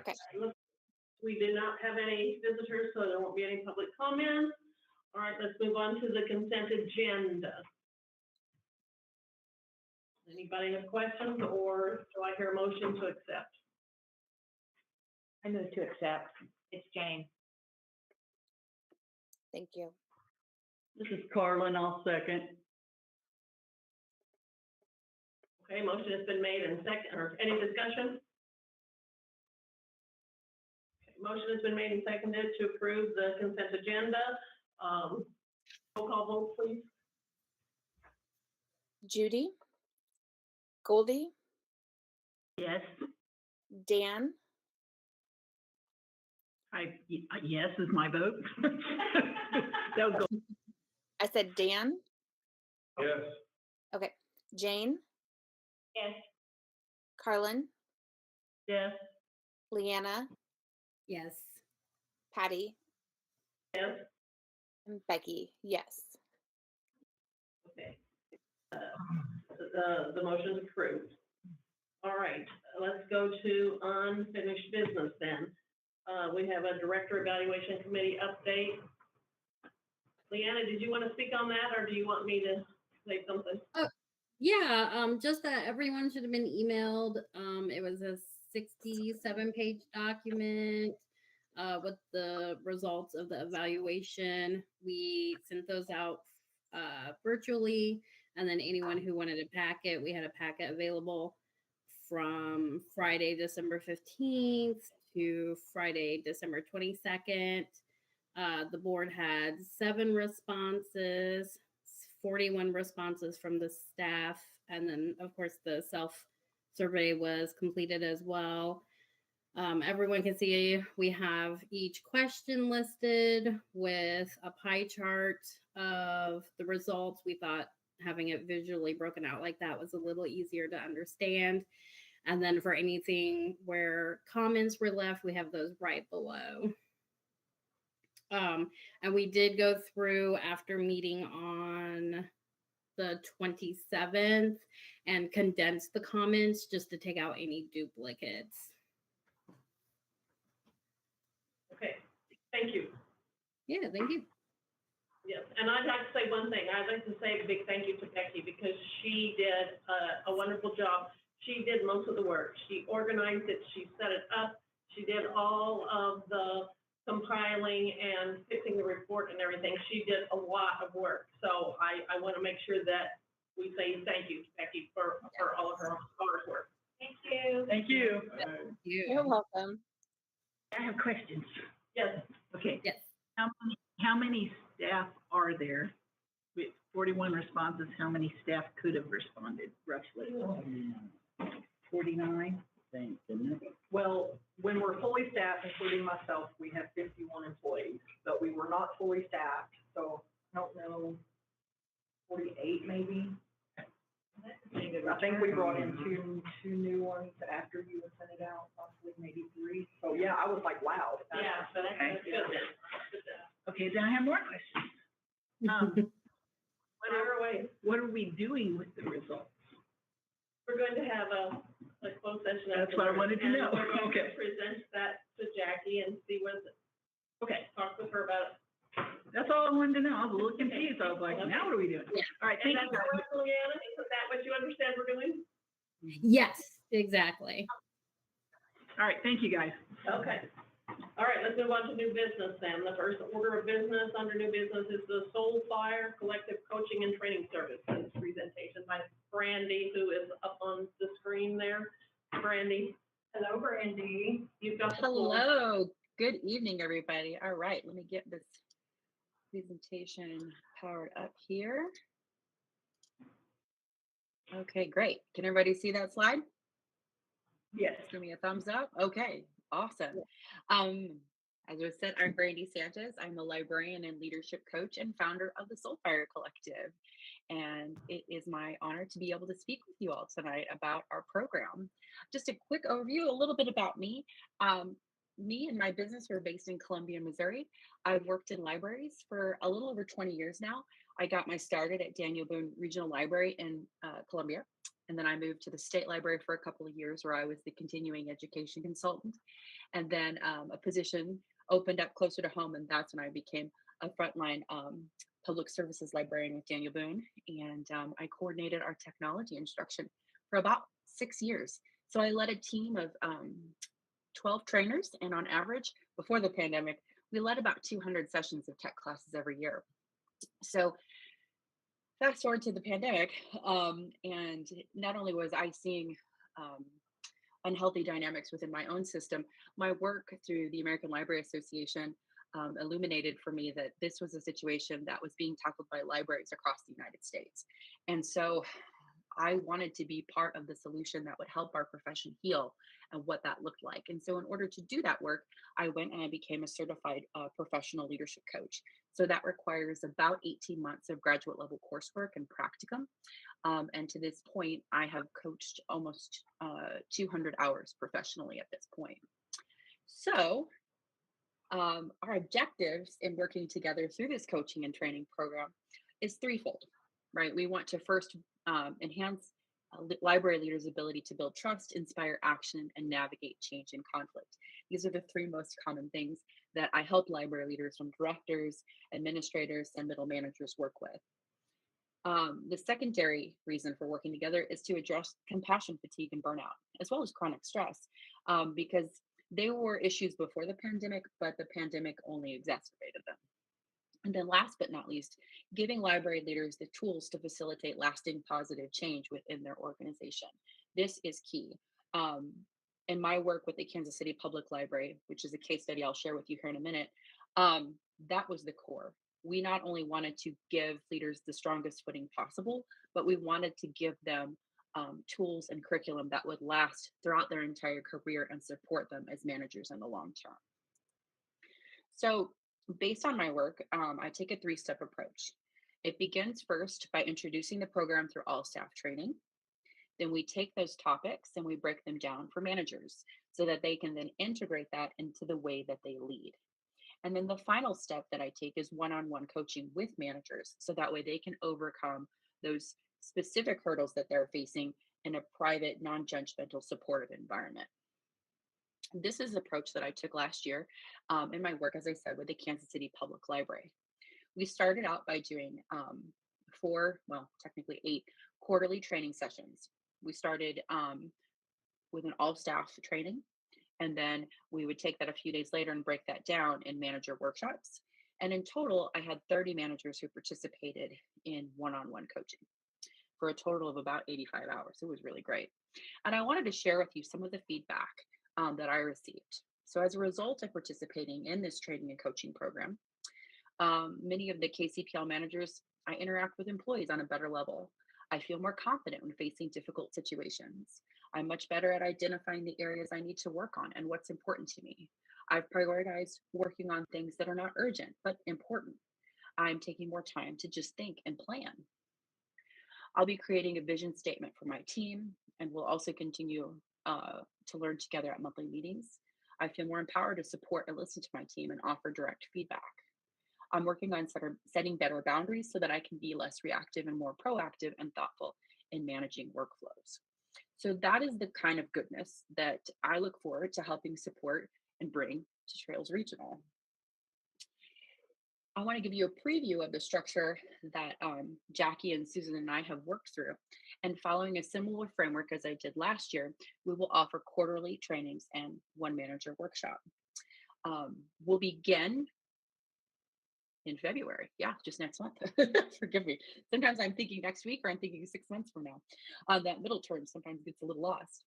Okay. We did not have any visitors, so there won't be any public comments. All right, let's move on to the consent agenda. Anybody have questions, or do I hear a motion to accept? I move to accept. It's Jane. Thank you. This is Carlin, I'll second. Okay, motion has been made and second, or any discussion? Okay, motion has been made and seconded to approve the consent agenda. Roll call vote, please. Judy, Goldie, Yes. Dan, Yes is my vote. That would go. I said Dan. Yes. Okay. Jane, Yes. Carlin, Yes. Leanna, Yes. Patty, Yes. and Becky. Yes. Okay. The motion is approved. All right, let's go to unfinished business then. We have a director evaluation committee update. Leanna, did you want to speak on that, or do you want me to say something? Yeah, just that everyone should have been emailed. It was a 67-page document with the results of the evaluation. We sent those out virtually, and then anyone who wanted a packet, we had a packet available from Friday, December 15th to Friday, December 22nd. The board had 7 responses, 41 responses from the staff, and then, of course, the self-survey was completed as well. Everyone can see we have each question listed with a pie chart of the results. We thought having it visually broken out like that was a little easier to understand. And then for anything where comments were left, we have those right below. And we did go through after meeting on the 27th and condense the comments just to take out any duplicates. Okay, thank you. Yeah, thank you. Yes, and I'd like to say one thing. I'd like to say a big thank you to Becky, because she did a wonderful job. She did most of the work. She organized it, she set it up, she did all of the compiling and fixing the report and everything. She did a lot of work. So I want to make sure that we say thank you to Becky for all of her hard work. Thank you. Thank you. You're welcome. I have questions. Yes. Okay. Yes. How many staff are there? With 41 responses, how many staff could have responded roughly? 49? Thanks, isn't it? Well, when we're fully staffed, including myself, we have 51 employees, but we were not fully staffed, so I don't know, 48 maybe. I think we brought in two new ones after you had sent it out, possibly maybe 3. So yeah, I was like, wow. Yeah, so that's good then. Okay, then I have more questions. Fire away. What are we doing with the results? We're going to have a closed session. That's what I wanted to know. And we're going Okay. to present that to Jackie and see what, Okay, talk with her about it. that's all I wanted to know. I was a little confused. I was like, now what are we doing? All right, And thank that's you. what, Leanna, is that what you understand we're doing? Yes, exactly. All right, thank you, guys. Okay. All right, let's move on to new business then. The first order of business under new business is the Soulfire Collective Coaching and Training Services presentation by Brandy, who is up on the screen there. Brandy. Hello, Brandy. You've got the floor. Hello, good evening, everybody. All right, let me get this presentation powered up here. Okay, great. Can everybody see that slide? Yes. Give me a thumbs up. Okay, awesome. As was said, I'm Brandy Sanchez. I'm a librarian and leadership coach and founder of the Soulfire Collective. And it is my honor to be able to speak with you all tonight about our program. Just a quick overview, a little bit about me. Me and my business are based in Columbia, Missouri. I've worked in libraries for a little over 20 years now. I got my started at Daniel Boone Regional Library in Columbia. And then I moved to the state library for a couple of years where I was the continuing education consultant. And then a position opened up closer to home, and that's when I became a frontline public services librarian with Daniel Boone. And I coordinated our technology instruction for about 6 years. So I led a team of 12 trainers, and on average, before the pandemic, we led about 200 sessions of tech classes every year. So fast forward to the pandemic, and not only was I seeing um, unhealthy dynamics within my own system, my work through the American Library Association illuminated for me that this was a situation that was being tackled by libraries across the United States. And so I wanted to be part of the solution that would help our profession heal and what that looked like. And so, in order to do that work, I went and I became a certified professional leadership coach. So, that requires about 18 months of graduate level coursework and practicum. And to this point, I have coached almost 200 hours professionally at this point. So, our objectives in working together through this coaching and training program is threefold, right? We want to first enhance library leaders' ability to build trust, inspire action, and navigate change and conflict. These are the three most common things that I help library leaders from directors, administrators, and middle managers work with. The secondary reason for working together is to address compassion fatigue and burnout, as well as chronic stress, because they were issues before the pandemic, but the pandemic only exacerbated them. And then, last but not least, giving library leaders the tools to facilitate lasting positive change within their organization. This is key. Um, in my work with the Kansas City Public Library, which is a case study I'll share with you here in a minute, that was the core. We not only wanted to give leaders the strongest footing possible, but we wanted to give them tools and curriculum that would last throughout their entire career and support them as managers in the long term. So, based on my work, I take a three-step approach. It begins first by introducing the program through all staff training. Then we take those topics and we break them down for managers so that they can then integrate that into the way that they lead. And then the final step that I take is one on one coaching with managers so that way they can overcome those specific hurdles that they're facing in a private, non judgmental, supportive environment. This is the approach that I took last year in my work, as I said, with the Kansas City Public Library. We started out by doing four, well, technically 8 quarterly training sessions. We started with an all staff training, and then we would take that a few days later and break that down in manager workshops. And in total, I had 30 managers who participated in one on one coaching for a total of about 85 hours. It was really great. And I wanted to share with you some of the feedback that I received. So, as a result of participating in this training and coaching program, many of the KCPL managers, I interact with employees on a better level. I feel more confident when facing difficult situations. I'm much better at identifying the areas I need to work on and what's important to me. I've prioritized working on things that are not urgent but important. I'm taking more time to just think and plan. I'll be creating a vision statement for my team, and we'll also continue to learn together at monthly meetings. I feel more empowered to support and listen to my team and offer direct feedback. I'm working on setting better boundaries so that I can be less reactive and more proactive and thoughtful in managing workflows. So that is the kind of goodness that I look forward to helping support and bring to Trails Regional. I want to give you a preview of the structure that Jackie and Susan and I have worked through. And following a similar framework as I did last year, we will offer quarterly trainings and one manager workshop. We'll begin in February. Yeah, just next month. Forgive me. Sometimes I'm thinking next week or I'm thinking 6 months from now. That middle term sometimes gets a little lost.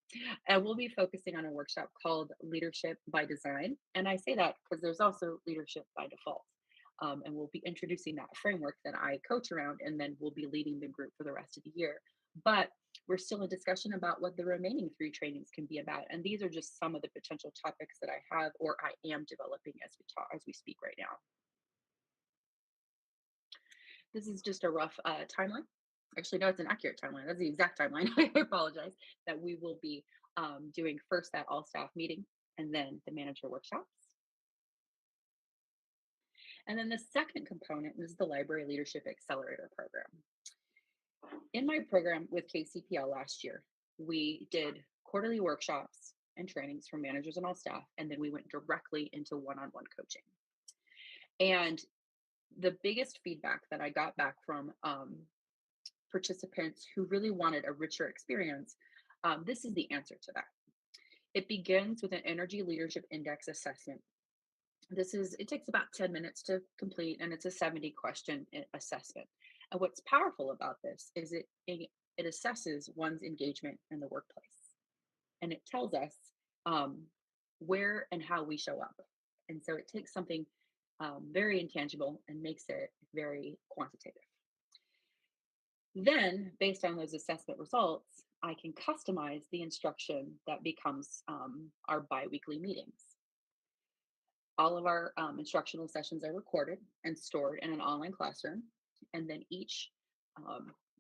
And we'll be focusing on a workshop called Leadership by Design. And I say that because there's also Leadership by Default. And we'll be introducing that framework that I coach around, and then we'll be leading the group for the rest of the year. But we're still in discussion about what the remaining 3 trainings can be about. And these are just some of the potential topics that I have or I am developing as we speak right now. This is just a rough timeline. Actually, no, it's an accurate timeline. That's the exact timeline. I apologize. That we will be doing first that all staff meeting and then the manager workshops. And then the second component is the Library Leadership Accelerator Program. In my program with KCPL last year, we did quarterly workshops and trainings for managers and all staff, and then we went directly into one-on-one coaching. And the biggest feedback that I got back from participants who really wanted a richer experience, this is the answer to that. It begins with an Energy Leadership Index assessment. It takes about 10 minutes to complete, and it's a 70 question assessment. And what's powerful about this is it assesses one's engagement in the workplace. And it tells us where and how we show up. And so it takes something very intangible and makes it very quantitative. Then, based on those assessment results, I can customize the instruction that becomes our bi-weekly meetings. All of our instructional sessions are recorded and stored in an online classroom. And then each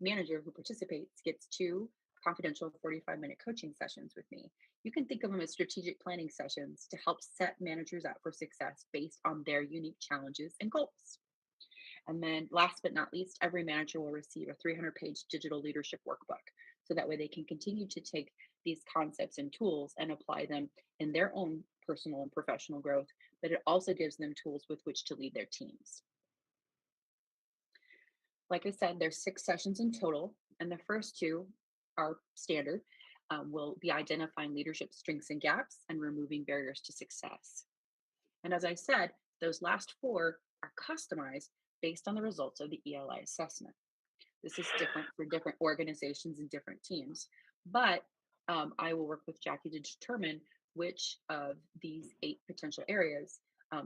manager who participates gets 2 confidential 45-minute coaching sessions with me. You can think of them as strategic planning sessions to help set managers up for success based on their unique challenges and goals. And then last but not least, every manager will receive a 300-page digital leadership workbook. So that way they can continue to take these concepts and tools and apply them in their own personal and professional growth, but it also gives them tools with which to lead their teams. Like I said, there's 6 sessions in total, and the first 2 are standard. Will be identifying leadership strengths and gaps and removing barriers to success. And as I said, those last 4 are customized based on the results of the ELI assessment. This is different for different organizations and different teams, but I will work with Jackie to determine which of these 8 potential areas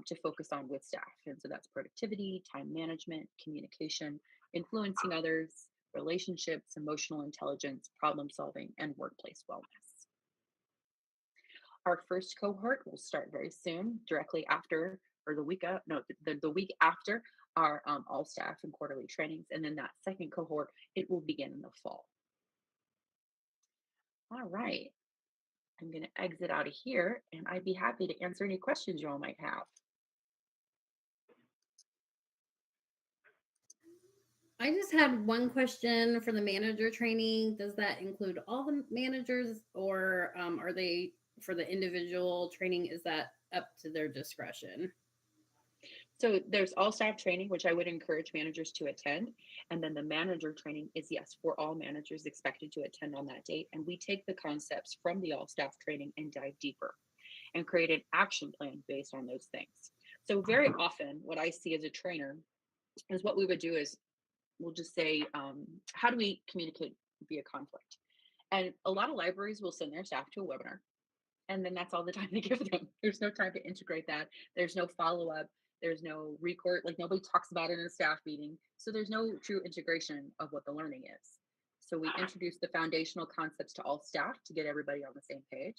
to focus on with staff. And so that's productivity, time management, communication, influencing others, relationships, emotional intelligence, problem solving, and workplace wellness. Our first cohort will start very soon, directly after, or the week after our all staff and quarterly trainings. And then that second cohort, it will begin in the fall. All right. I'm going to exit out of here, and I'd be happy to answer any questions you all might have. I just had one question for the manager training. Does that include all the managers, or are they for the individual training? Is that up to their discretion? So there's all staff training, which I would encourage managers to attend. And then the manager training is, yes, for all managers expected to attend on that date. And we take the concepts from the all staff training and dive deeper and create an action plan based on those things. So very often what I see as a trainer is what we would do is we'll just say, how do we communicate via conflict? And a lot of libraries will send their staff to a webinar. And then that's all the time they give them. There's no time to integrate that. There's no follow-up. There's no record, like nobody talks about it in a staff meeting. So there's no true integration of what the learning is. So we introduce the foundational concepts to all staff to get everybody on the same page.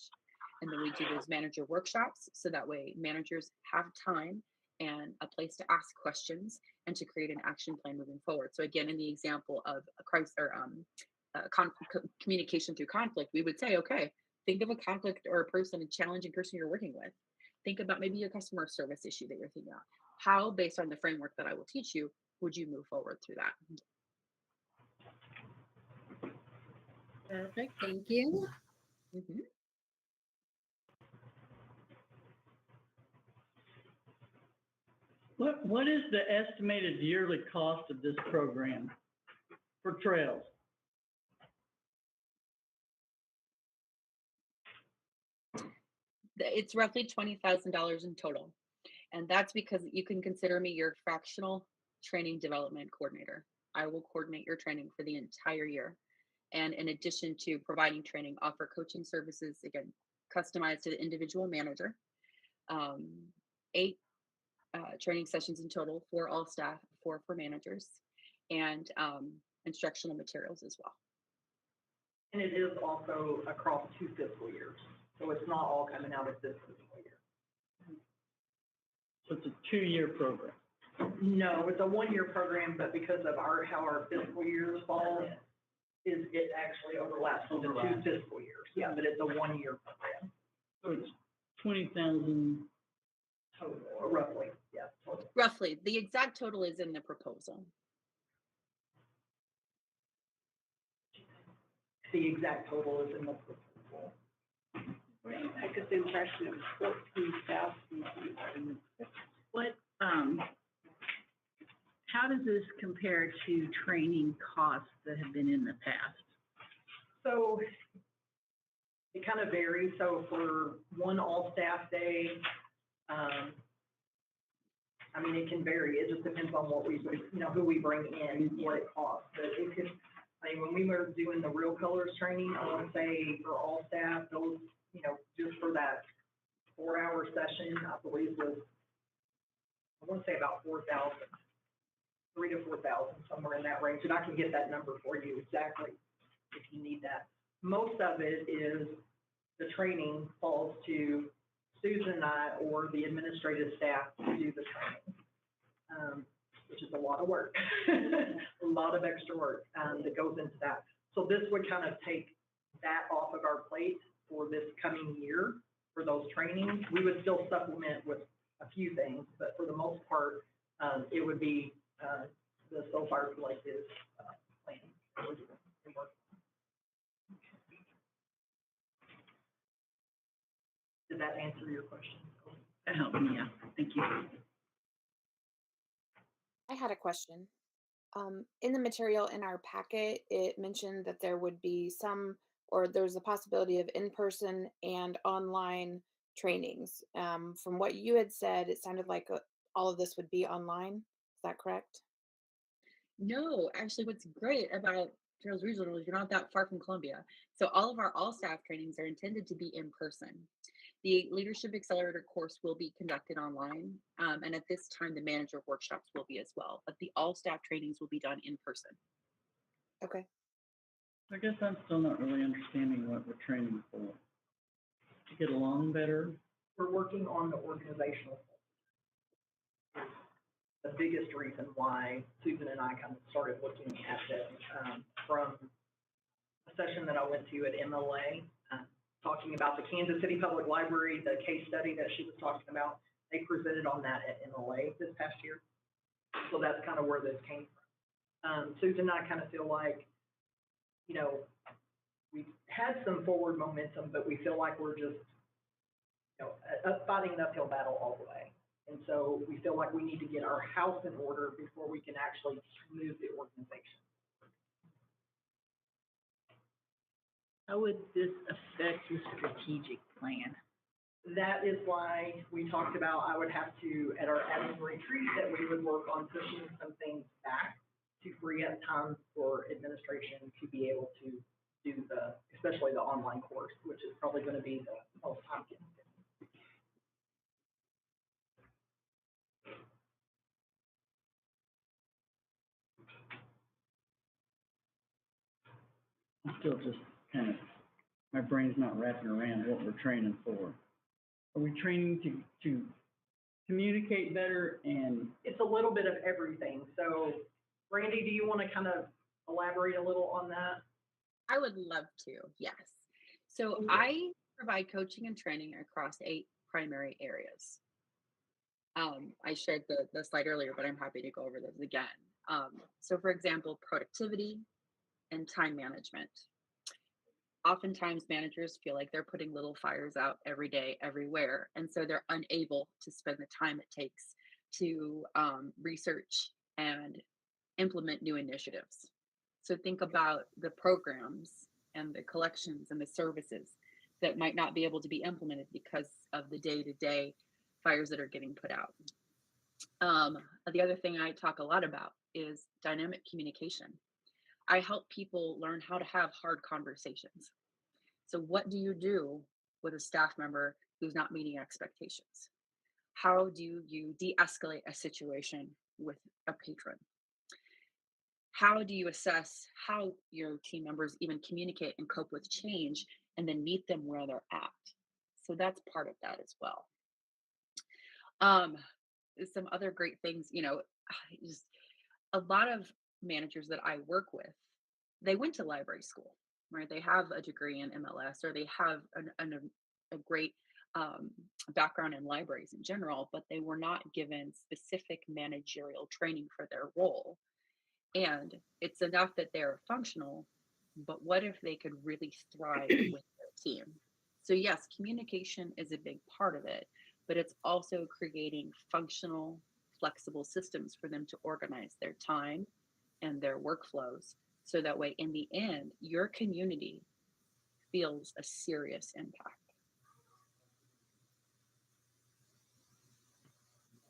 And then we do those manager workshops. So that way managers have time and a place to ask questions and to create an action plan moving forward. So again, in the example of a crisis or communication through conflict, we would say, okay, think of a conflict or a challenging person you're working with. Think about maybe a customer service issue that you're thinking about. How, based on the framework that I will teach you, would you move forward through that? Perfect. Thank you. Mm-hmm. What is the estimated yearly cost of this program for trails? It's roughly $20,000 in total. And that's because you can consider me your fractional training development coordinator. I will coordinate your training for the entire year. And in addition to providing training, offer coaching services, again, customized to the individual manager. 8 training sessions in total for all staff, 4 for managers, and instructional materials as well. And it is also across 2 fiscal years. So it's not all coming out of this fiscal year. So it's a 2-year program. No, it's a 1-year program, but because of how our fiscal years fall, it actually overlaps with the 2 fiscal years. Yeah, but it's a 1-year program. So it's 20,000 total, roughly, yeah. Total. Roughly, the exact total is in the proposal. the exact total is in the proposal. I get the impression it was 14,000. What, how does this compare to training costs that have been in the past? So it kind of varies. So for one all-staff day, I mean, it can vary. It just depends on what we, who we bring in, what it costs. But it could, I mean, when we were doing the Real Colors training, I want to say for all staff, those, just for that 4-hour session, I believe was, I want to say about 4,000, 3,000 to 4,000, somewhere in that range. And I can get that number for you exactly if you need that. Most of it is the training falls to Susan and I or the administrative staff to do the training, which is a lot of work, a lot of extra work that goes into that. So this would kind of take that off of our plate for this coming year for those trainings. We would still supplement with a few things, but for the most part, it would be the Soulfire Collective planning. that we're doing and working on. Did that answer your question? That helped me, yeah, thank you. I had a question. In the material in our packet, it mentioned that there would be some, or there's a possibility of in-person and online trainings. From what you had said, it sounded like all of this would be online. Is that correct? No, actually, what's great about Trails Regional is you're not that far from Columbia. So all of our all staff trainings are intended to be in person. The Leadership Accelerator course will be conducted online. And at this time, the manager workshops will be as well. But the all staff trainings will be done in person. Okay. I guess I'm still not really understanding what we're training for. To get along better? We're working on the organizational. The biggest reason why Susan and I kind of started looking at this from a session that I went to at MLA, talking about the Kansas City Public Library, the case study that she was talking about. They presented on that at MLA this past year. So that's kind of where this came from. Susan and I kind of feel like, we've had some forward momentum, but we feel like we're just, fighting an uphill battle all the way. And so we feel like we need to get our house in order before we can actually move the organization. How would this affect the strategic plan? That is why we talked about, I would have to, at our admin retreat, that we would work on pushing some things back to free up time for administration to be able to do especially the online course, which is probably going to be the most time consuming. I'm still just kind of, my brain's not wrapping around what we're training for. Are we training to communicate better and? It's a little bit of everything. So, Randy, do you want to kind of elaborate a little on that? I would love to, yes. So I provide coaching and training across 8 primary areas. I shared the slide earlier, but I'm happy to go over those again. So for example, productivity and time management. Oftentimes managers feel like they're putting little fires out every day, everywhere. And so they're unable to spend the time it takes to research and implement new initiatives. So think about the programs and the collections and the services that might not be able to be implemented because of the day-to-day fires that are getting put out. The other thing I talk a lot about is dynamic communication. I help people learn how to have hard conversations. So what do you do with a staff member who's not meeting expectations? How do you de-escalate a situation with a patron? How do you assess how your team members even communicate and cope with change and then meet them where they're at? So that's part of that as well. Some other great things, just a lot of managers that I work with, they went to library school, right? They have a degree in MLS or they have a great background in libraries in general, but they were not given specific managerial training for their role. And it's enough that they're functional, but what if they could really thrive with their team? So yes, communication is a big part of it, but it's also creating functional, flexible systems for them to organize their time and their workflows. So that way, in the end, your community feels a serious impact.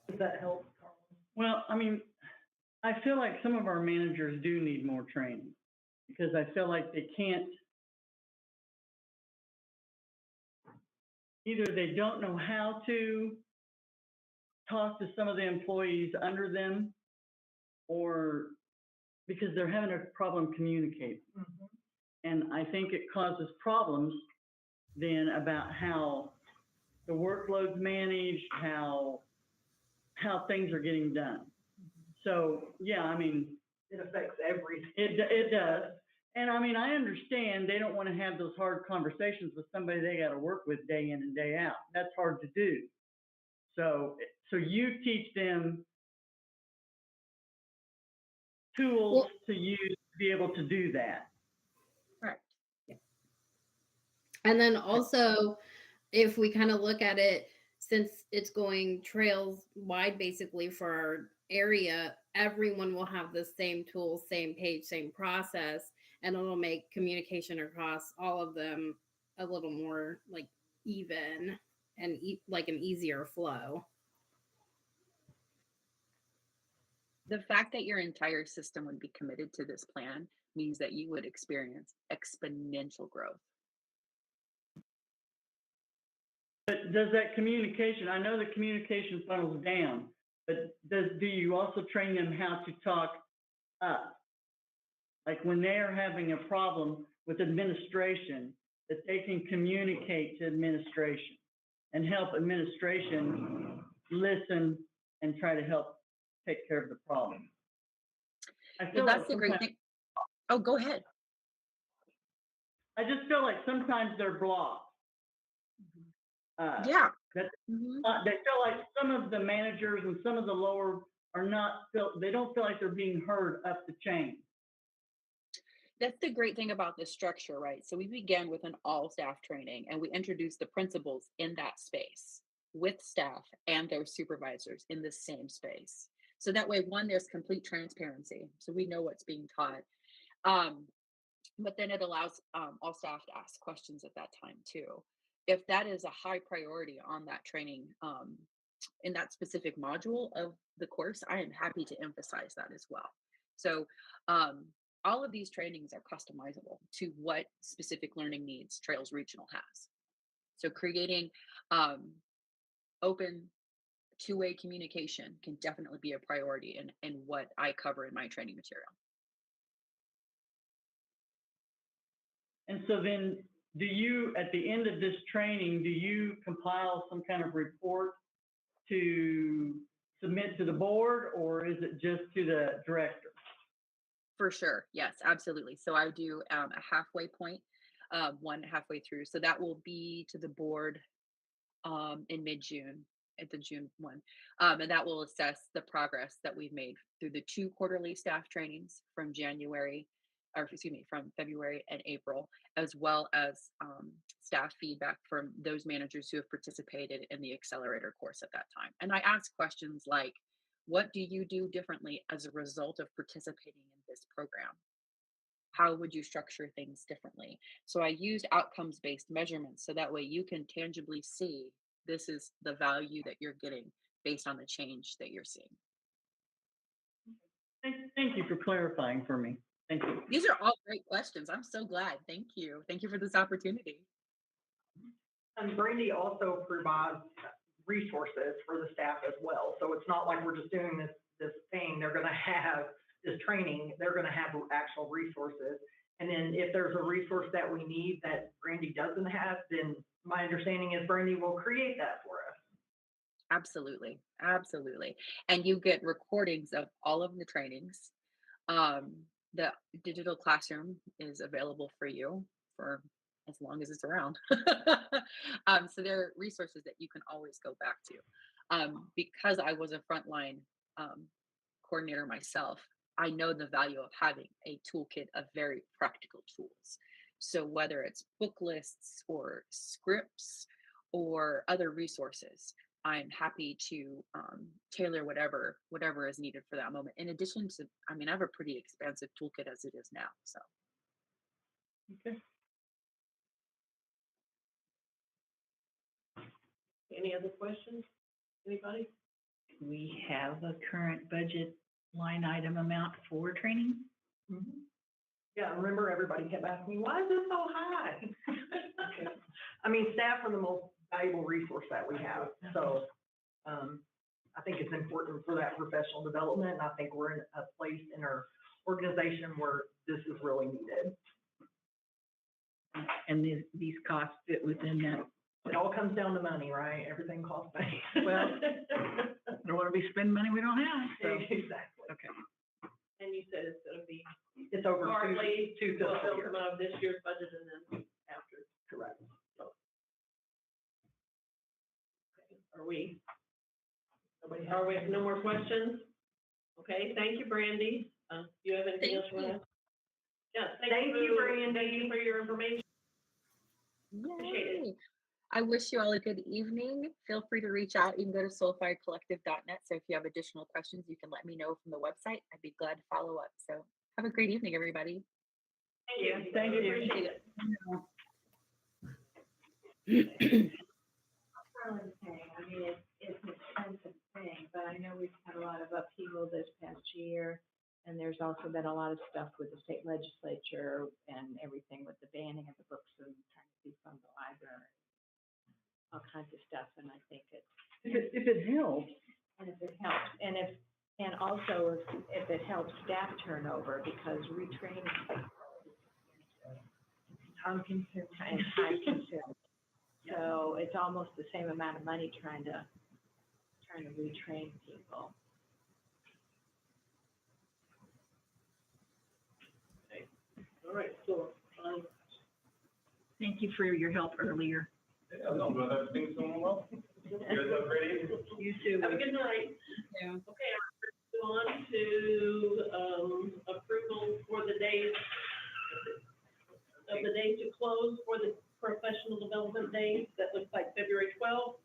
Does that help, Carlin? Well, I mean, I feel like some of our managers do need more training because I feel like they can't, either they don't know how to talk to some of the employees under them, or because they're having a problem communicating. Mhm. And I think it causes problems then about how the workload's managed, how things are getting done. So, yeah, I mean, It affects everything. it does. And I mean, I understand they don't want to have those hard conversations with somebody they got to work with day in and day out. That's hard to do. So you teach them tools Well, to use to be able to do that. Correct. and then also, if we kind of look at it, since it's going trails wide basically for our area, everyone will have the same tools, same page, same process, and it'll make communication across all of them a little more like even and like an easier flow. The fact that your entire system would be committed to this plan means that you would experience exponential growth. But does that communication, I know the communication funnels down, but do you also train them how to talk up? Like when they're having a problem with administration, that they can communicate to administration and help administration listen and try to help take care of the problem. I Well, feel like that's the great sometimes, thing. Oh, go ahead. I just feel like sometimes they're blocked. Yeah. That Mhm. they feel like some of the managers and some of the lower are not they don't feel like they're being heard up the chain. That's the great thing about this structure, right? So we began with an all staff training and we introduced the principals in that space with staff and their supervisors in the same space. So that way, one, there's complete transparency. So we know what's being taught. Um, but then it allows all staff to ask questions at that time too. If that is a high priority on that training, in that specific module of the course, I am happy to emphasize that as well. So, um, all of these trainings are customizable to what specific learning needs Trails Regional has. So, creating um, open two-way communication can definitely be a priority in what I cover in my training material. And so then do you, at the end of this training, do you compile some kind of report to submit to the board, or is it just to the director? For sure. Yes, absolutely. So I do a halfway point, one halfway through. So that will be to the board in mid-June, at the June one. And that will assess the progress that we've made through the 2 quarterly staff trainings from January, or excuse me, from February and April, as well as staff feedback from those managers who have participated in the accelerator course at that time. And I ask questions like, what do you do differently as a result of participating in this program? How would you structure things differently? So I used outcomes based measurements so that way you can tangibly see this is the value that you're getting based on the change that you're seeing. Thank you for clarifying for me. Thank you. These are all great questions. I'm so glad. Thank you. Thank you for this opportunity. And Brandy also provides resources for the staff as well. So it's not like we're just doing this thing. They're gonna have this training, they're gonna have actual resources. And then if there's a resource that we need that Brandy doesn't have, then my understanding is Brandy will create that for us. Absolutely. Absolutely. And you get recordings of all of the trainings. The digital classroom is available for you for as long as it's around. So there are resources that you can always go back to. Because I was a frontline coordinator myself, I know the value of having a toolkit of very practical tools. So whether it's book lists or scripts or other resources, I'm happy to tailor whatever is needed for that moment. In addition to, I mean, I have a pretty expansive toolkit as it is now. So Okay. Any other questions? Anybody? We have a current budget line item amount for training? Mhm. Yeah, I remember everybody kept asking me, why is this so high? I mean, staff are the most valuable resource that we have, so, I think it's important for that professional development, and I think we're in a place in our organization where this is really needed. And these costs fit within that. It all comes down to money, right? Everything costs money. Well, I don't want to be spending money we don't have, so. Exactly. Okay. And you said it's gonna be It's over partly, two well, fiscal they'll years. come out of this year's budget and then after. Correct. Are we? Are we, no more questions? Okay, thank you, Brandy. Do you have anything Thank else you want to you. ask? Yes, Thank you, Brandy. Thank you for your information. Appreciate it. Yay. I wish you all a good evening. Feel free to reach out. You can go to soulfirecollective.net. So if you have additional questions, you can let me know from the website. I'd be glad to follow up. So have a great evening, everybody. Thank you. Thank We you. Appreciate it. Carlin's saying, I mean, it's an expensive thing, but I know we've had a lot of upheaval this past year. And there's also been a lot of stuff with the state legislature and everything with the banning of the books and trying to defund the library. All kinds of stuff, and I think it's, If it helps, and if it helps, and also if it helps staff turnover, because retraining Time consuming. and time consuming. So it's almost the same amount of money trying to retrain people. All right, so, Thank you for your help earlier. Yeah, no, but everything's going well. You guys have a great evening. You too. have a good night. Yeah. Okay, we're on to, approval for the days, of the days to close for the professional development days. That looks like February 12th,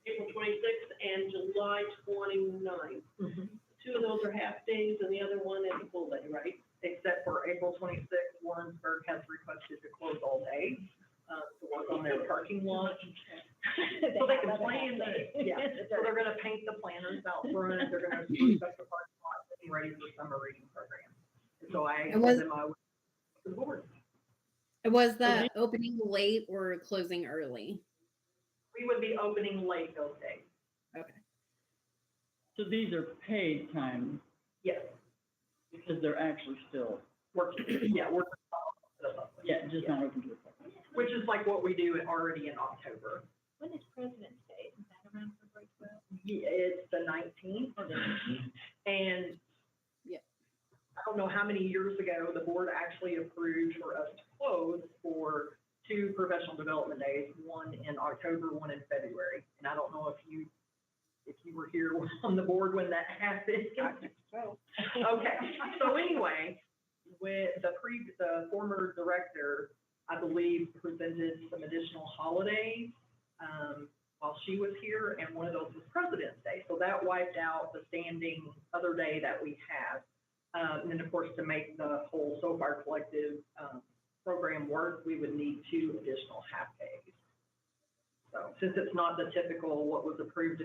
April 26th, and July 29th. Mhm. Two of those are half days and the other one is a full day, right? Except for April 26th, Warrensburg has requested to close all day, to work on their parking lot. So they can plan yeah, so they're gonna paint the planters out front, they're gonna spruce up the parking lot, getting ready for summer reading program. And so I And told was- them I would, to the board. Was that opening late or closing early? We would be opening late those days, so these are paid time yes, because they're actually still, working, yeah, we're, yeah, just not open to the public. which is like what we do already in October. When is President's Day? Is that around February 12th? Yeah, it's the 19th, and Yep. I don't know how many years ago, the board actually approved for us to close for 2 professional development days, one in October, one in February. And I don't know if you were here on the board when that happened. Okay, so anyway, with the former director, I believe, presented some additional holidays, while she was here, and one of those was President's Day. So that wiped out the standing other day that we had. And then, of course, to make the whole SoFire Collective, program work, we would need 2 additional half days. So since it's not the typical, what was approved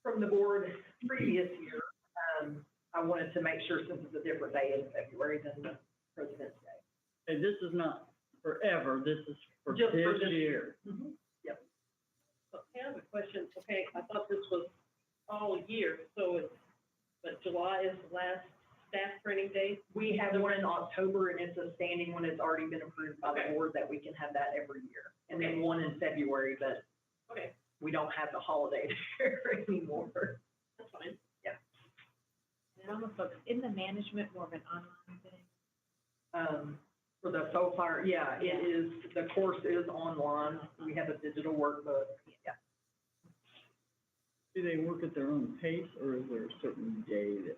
from the board previous year, I wanted to make sure, since it's a different day in February than the President's Day. And this is not forever, this is for Just for this this year. Yep. So I have a question. Okay, I thought this was all year, so it's, but July is the last staff training day? We have one in October, and it's a standing one, it's already been approved by the Okay. board that we can have that every year. And Okay. then one in February, but Okay, we don't have the holiday there anymore. that's fine. It almost looks, isn't the management more of an online thing? For the SoFire, yeah, it is, the course is online, we have a digital workbook, yeah. Do they work at their own pace, or is there a certain day that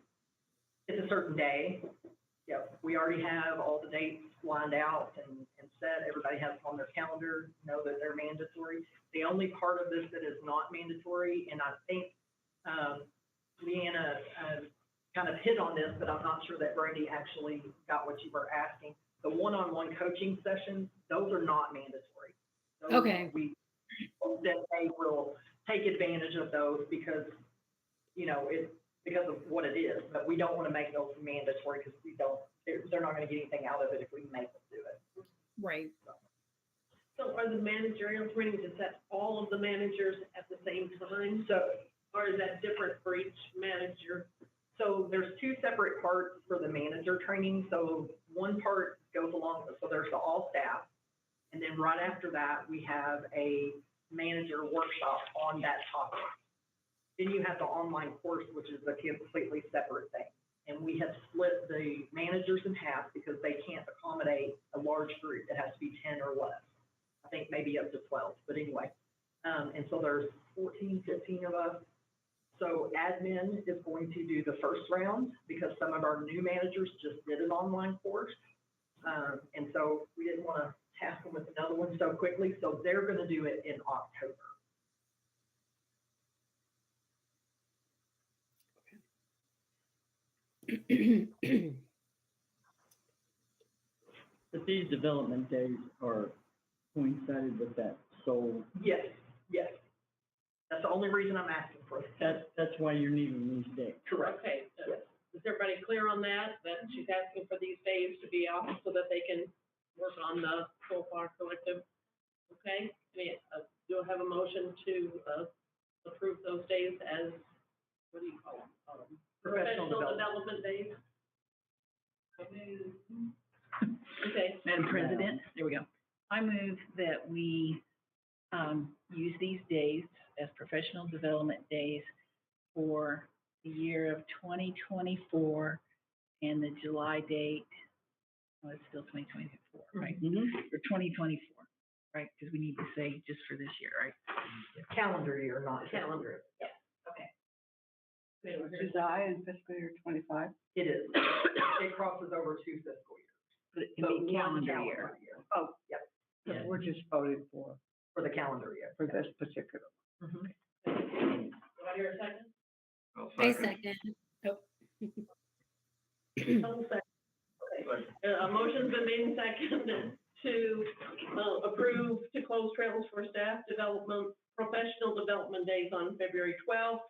It's a certain day. Yep, we already have all the dates lined out and set. Everybody has it on their calendar, know that they're mandatory. The only part of this that is not mandatory, and I think, Leanna, kind of hit on this, but I'm not sure that Brandy actually got what you were asking. The one-on-one coaching sessions, those are not mandatory. Those Okay. We hope that they will take advantage of those because, it's because of what it is, but we don't want to make those mandatory because they're not going to get anything out of it if we make them do it. Right. So are the managerial trainings, is that all of the managers at the same time? So, Or is that different for each manager? So there's two separate parts for the manager training. So one part goes along, so there's the all staff. And then right after that, we have a manager workshop on that topic. Then you have the online course, which is a completely separate thing. And we have split the managers in half because they can't accommodate a large group. It has to be 10 or less. I think maybe up to 12, but anyway. And so there's 14, 15 of us. So admin is going to do the first round because some of our new managers just did an online course. And so we didn't want to task them with another one so quickly. So they're going to do it in October. But these development days are coincided with that, so Yes, yes. That's the only reason I'm asking for it. that's why you're needing these dates. Correct. Okay, Yes. is everybody clear on that she's asking for these days to be off so that they can work on the Soulfire Collective? Okay, do I have a motion to, approve those days as, what do you call them? Professional Development days? Okay, Madam President, there we go. I move that we, use these days as professional development days for the year of 2024 and the July date, oh, it's still 2024, right? For 2024, right? Because we need to say just for this year, right? Calendar year, not calendar. July and fiscal year 25. It is. It crosses over two fiscal years. But it can So be one calendar year. Oh, Yep, so Yeah. we're just voting for for the calendar year. this particular. Mhm. Do I hear a second? I second. Oh. Double second. Okay. A motion's been made and seconded to approve to close trails for staff development, professional development days on February 12th,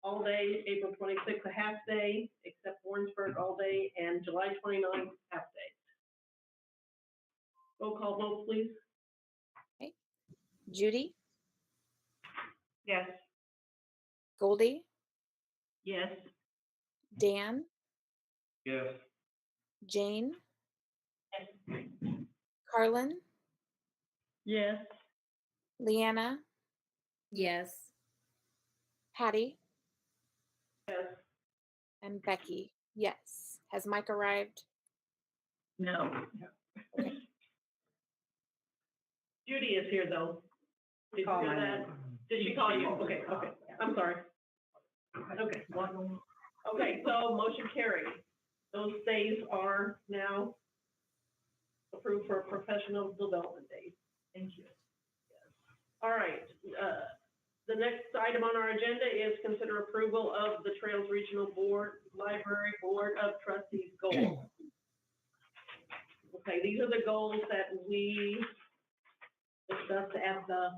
all day, April 26th, a half day, except Warrensburg all day, and July 29th, half day. Roll call vote, please. Judy, Yes. Goldie, Yes. Dan, Yes. Jane, Carlin, Yes, Leanna, Yes. Patty, Yes. and Becky. Yes. Has Mike arrived? No. Judy is here, though. Did you Call hear my that? name. Did she call you? Okay, okay. I'm sorry. Okay. Okay, so motion carried. Those days are now approved for professional development days. Thank you. All right, the next item on our agenda is consider approval of the Trails Regional Board, Library Board of Trustees goals. Okay, these are the goals that we discussed at the,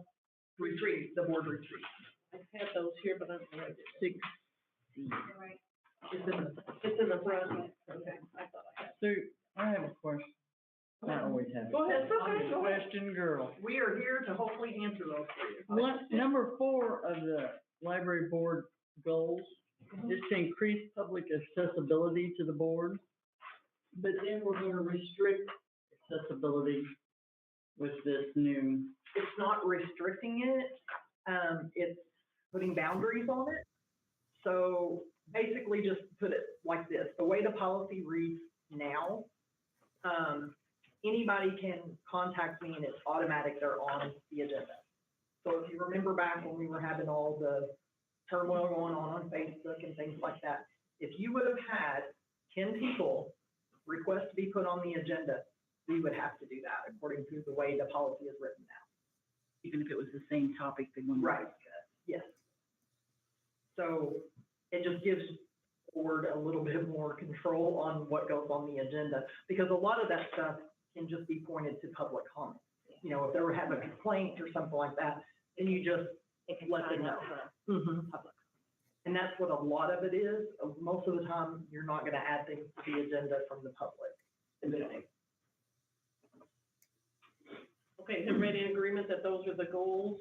Retreat, the board retreat. I have those here, but I don't know. 6C. It's in the front. Okay, I thought I had. so I have a question. I always have. Go ahead, I'm okay, a go ahead. question girl. We are here to hopefully answer those for you. One, number 4 of the library board goals is to increase public accessibility to the board. But then we're gonna restrict accessibility with this new, It's not restricting it, it's putting boundaries on it. So basically just put it like this, the way the policy reads now, anybody can contact me and it's automatic, they're on the agenda. So if you remember back when we were having all the turmoil going on Facebook and things like that, if you would have had 10 people request to be put on the agenda, we would have to do that according to the way the policy is written now. Even if it was the same topic they wanted to Right. discuss. Yes. So it just gives the board a little bit more control on what goes on the agenda, because a lot of that stuff can just be pointed to public comment. You know, if they were having a complaint or something like that, then you just It can let sign them know. up for Mhm. public. And that's what a lot of it is. Most of the time, you're not gonna add things to the agenda from the public. Okay, is everybody in agreement that those are the goals?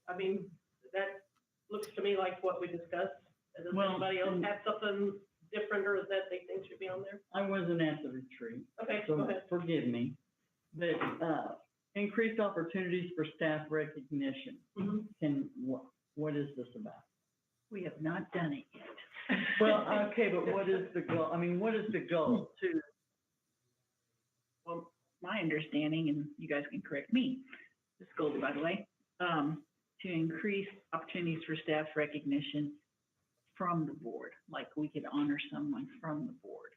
I mean, that looks to me like what we discussed. Does Well, anybody else and- have something different or that they think should be on there? I wasn't at the retreat, Okay, go so ahead. forgive me. But, increased opportunities for staff recognition. Mhm. What is this about? We have not done it yet. Well, okay, but what is the goal? I mean, what is the goal? Well, my understanding, and you guys can correct me, this is Goldie, by the way, to increase opportunities for staff recognition from the board, like we could honor someone from the board.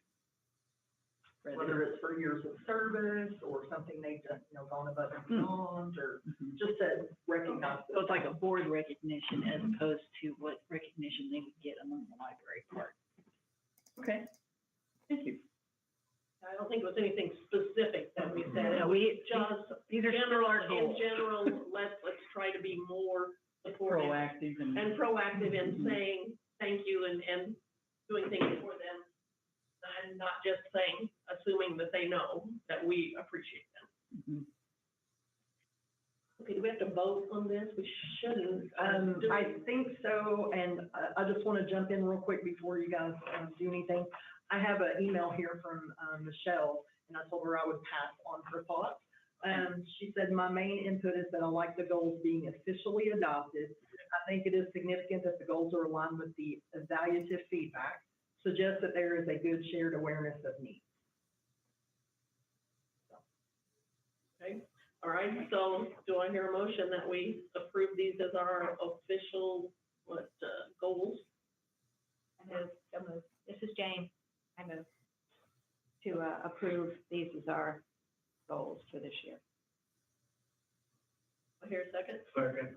Whether it's for years of service or something they've done, you know, gone above and beyond, or Mhm. just to recognize. So it's like a board recognition as opposed to what recognition they would get among the library part. Okay, thank you. I don't think it was anything specific that we said. It No, was just these are still general, our in goals. general, let's try to be more supportive Proactive and. and proactive in Mhm. saying thank you and doing things for them. And not just saying, assuming that they know that we appreciate them. Mhm. Okay, do we have to vote on this? We shouldn't. do I we? think so, and I just want to jump in real quick before you guys do anything. I have an email here from Michelle, and I told her I would pass on her thoughts. She said, my main input is that I like the goals being officially adopted. I think it is significant that the goals are aligned with the evaluative feedback, suggests that there is a good shared awareness of needs. Okay, all right, so do I hear a motion that we approve these as our official, goals? So moved. This is Jane. I move to approve these as our goals for this year. I hear a second. Second.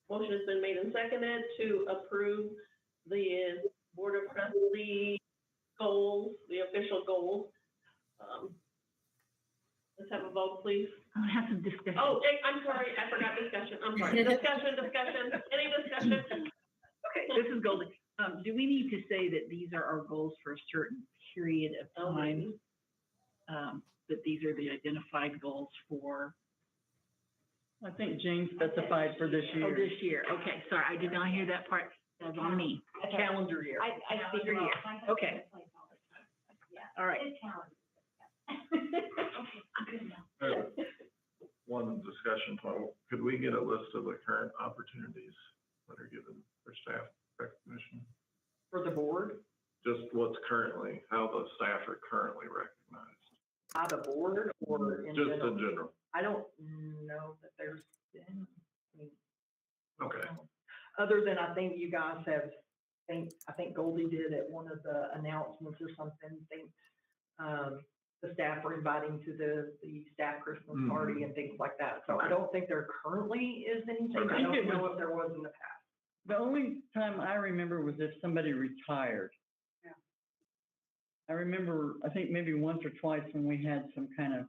Motion has been made and seconded to approve the Board of Trustees goals, the official goals. Let's have a vote, please. I'll have some discussion. Oh, I'm sorry, I forgot discussion, I'm sorry. Discussion, any discussion? Okay, this is Goldie. Do we need to say that these are our goals for a certain period of Oh, time? That these are the identified goals for, I think Jane specified for this oh, year. this year. Okay, sorry, I did not hear that part. That's on me. A calendar year. I speak Calendar year. Okay. All right. One discussion point, could we get a list of the current opportunities that are given for staff recognition? For the board, Just what's currently, how the staff are currently recognized, by the board, or in just general? in general. I don't know that there's been, I mean. Okay. Other than I think you guys have, I think Goldie did at one of the announcements or something, the staff were inviting to the staff Christmas party and things like that. So I don't think there currently is anything. I Okay. don't know if there was in the past. The only time I remember was if somebody retired. Yeah. I remember, I think maybe once or twice when we had some kind of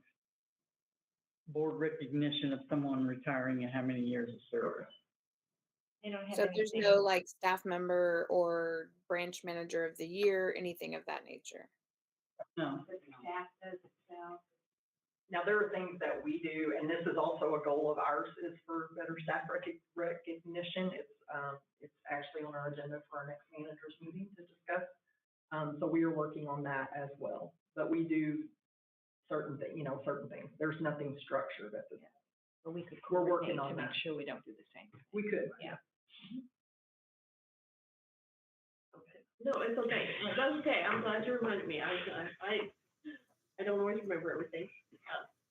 board recognition of someone retiring and how many years of service. They don't have So there's anything. no like staff member or branch manager of the year, anything of that nature. No, The staff does itself. Now, there are things that we do, and this is also a goal of ours, is for better staff recognition. It's actually on our agenda for our next managers meeting to discuss. So we are working on that as well, but we do certain things. There's nothing structured at this. But we could We're working coordinate on to make that. sure we don't do the same. We could. Yeah. No, it's okay, that's okay, I'm glad you reminded me, I don't always remember everything.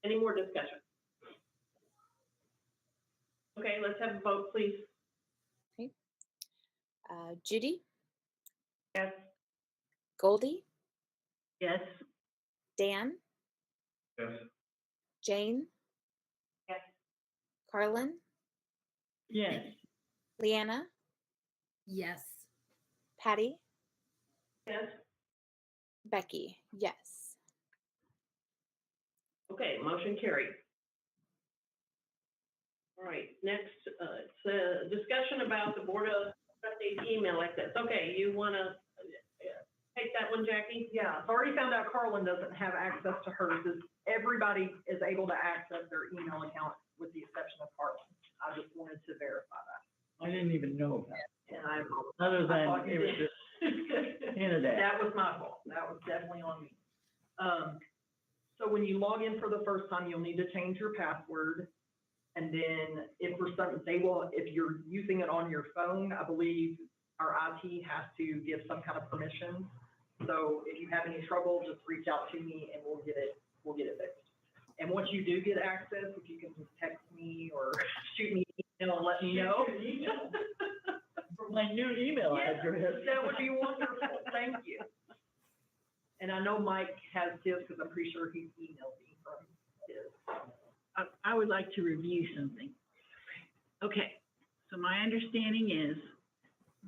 Any more discussion? Okay, let's have a vote, please. Judy? Yes. Goldie, Yes. Dan, Yes. Jane, Yes. Carlin, Yes. Leanna, Yes. Patty, Yes? Becky, yes. Okay, motion carried. All right, next, it's a discussion about the Board of Trustees email like this. Okay, you wanna take that one, Jackie? Yeah, so I already found out Carlin doesn't have access to hers. Everybody is able to access their email account with the exception of Carlin. I just wanted to verify that. I didn't even know about And I, it, other I than thought it you was did. just hinted at. That was my fault. That was definitely on me. So when you log in for the first time, you'll need to change your password. And then if for some, if you're using it on your phone, I believe our IT has to give some kind of permission. So if you have any trouble, just reach out to me and we'll get it fixed. And once you do get access, if you can just text me or shoot me an email and let me know. For my new email Yes, address. that would be wonderful, thank you. And I know Mike has his, because I'm pretty sure he emailed me from his. I would like to review something. Okay, so my understanding is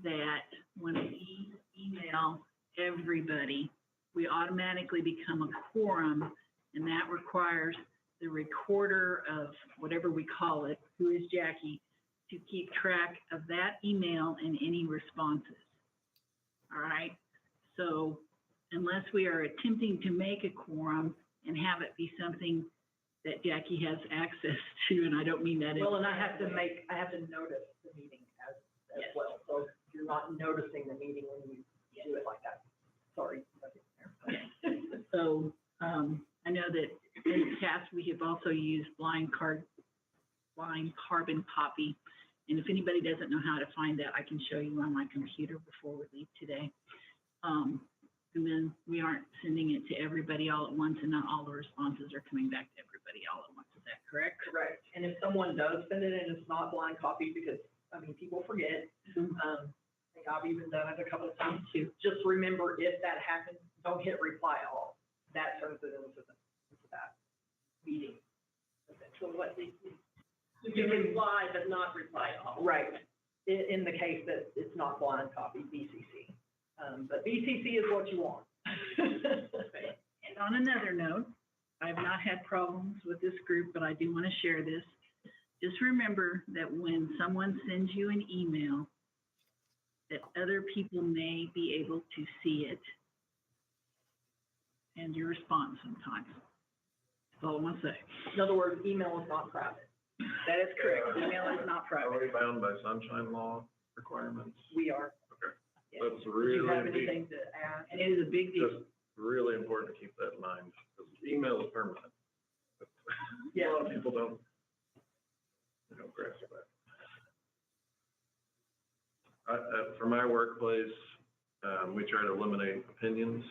that when we email everybody, we automatically become a quorum, and that requires the recorder of whatever we call it, who is Jackie, to keep track of that email and any responses. All right, so unless we are attempting to make a quorum and have it be something that Jackie has access to, and I don't mean that in. Well, and I have to notice the meeting as Yes. well, so you're not noticing the meeting when you do it like that. Sorry. So, I know that in the past, we have also used blind carbon copy. And if anybody doesn't know how to find that, I can show you on my computer before we leave today. And then we aren't sending it to everybody all at once, and not all the responses are coming back to everybody all at once. Is that correct? Correct, and if someone does send it and it's not blind copy, because, I mean, people forget, I think I've even done it a couple of times too. Just remember, if that happens, don't hit reply all. That turns it into that meeting. So what, you can reply but not reply all. Right, in the case that it's not blind copy, BCC. But BCC is what you want. And on another note, I've not had problems with this group, but I do want to share this. Just remember that when someone sends you an email, that other people may be able to see it and your response sometimes. That's all I want to say. In other words, email is not private. That is correct. Email is not Are private. we bound by sunshine law requirements? We are. Okay. Yes. That's Do really you have big. anything to add? And it is a big deal. Just really important to keep that in mind, because email is permanent. But Yeah. A lot of people don't grasp that. For my workplace, we try to eliminate opinions.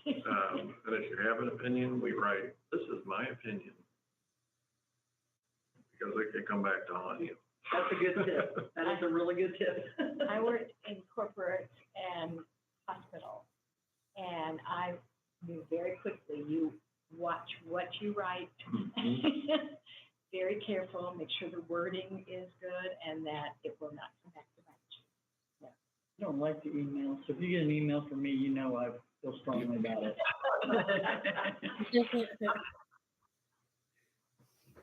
And if you have an opinion, we write, "This is my opinion." Because it can come back to haunt you. That's a good tip. That is a really good tip. I worked in corporate and hospital, and I knew very quickly, you watch what you write. Very careful, make sure the wording is good and that it will not come back to bite I don't like the email, so if you get an email from me, you know I feel strongly about it.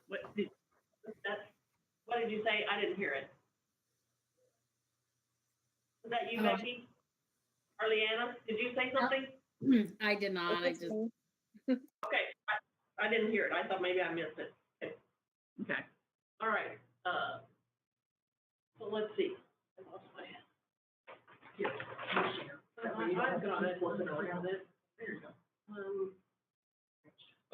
What did you say? I didn't hear it. Was that you, Oh. Becky? Or Leanna, did you say something? I did not. I It's just, me. Okay, I didn't hear it. I thought maybe I missed it. Okay. All right, so let's see. I lost my. Here, you share. That way you don't have to I've got keep it. flipping around it. There you go.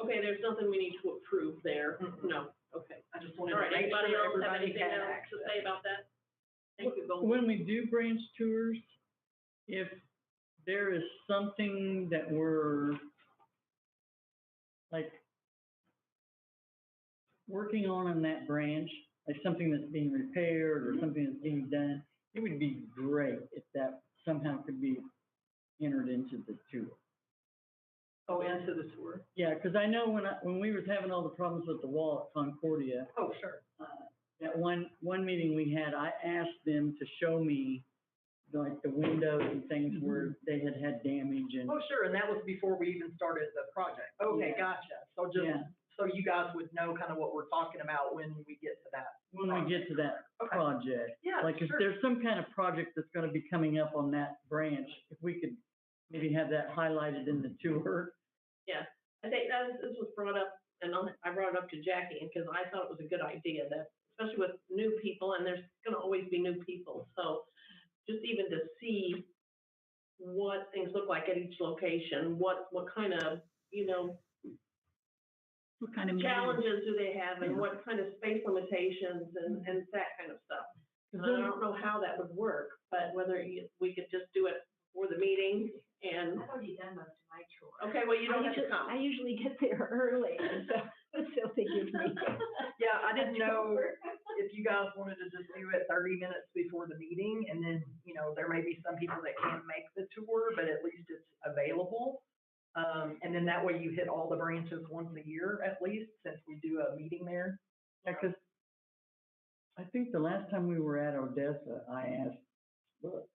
Okay, there's nothing we need to approve there. No, okay. I just All wanted to right, make anybody sure else have everybody anything had else to access. say about that? Thank you, Goldie. When we do branch tours, if there is something that we're like working on in that branch, like something that's being repaired or something that's being done, it would be great if that somehow could be entered into the tour. cause I know when we was having all the problems with the wall at Concordia, Oh, sure. at one meeting we had, I asked them to show me like the windows and things where they had damage and, Oh, sure, and that was before we even started the project. Okay, Yeah. gotcha. So just, yeah, so you guys would know kind of what we're talking about when we get to that. when we get to that Okay. project. Yeah, Like if sure. there's some kind of project that's gonna be coming up on that branch, if we could maybe have that highlighted in the tour. I think this was brought up, and I brought it up to Jackie, because I thought it was a good idea that, especially with new people, and there's gonna always be new people, so just even to see what things look like at each location, what kind of, What kind of challenges do they have, and Yeah. what kind of space limitations and that kind of stuff. And I don't know how that would work, but whether we could just do it for the meeting and, I've already done most of my tour. okay, well, you don't have to I come. usually get there early, so until they give me. Yeah, I didn't know if you guys wanted to just do it 30 minutes before the meeting, and then, there may be some people that can't make the tour, but at least it's available. And then that way you hit all the branches once a year at least, since we do a meeting there. Yeah, 'cause I think the last time we were at Odessa, I asked the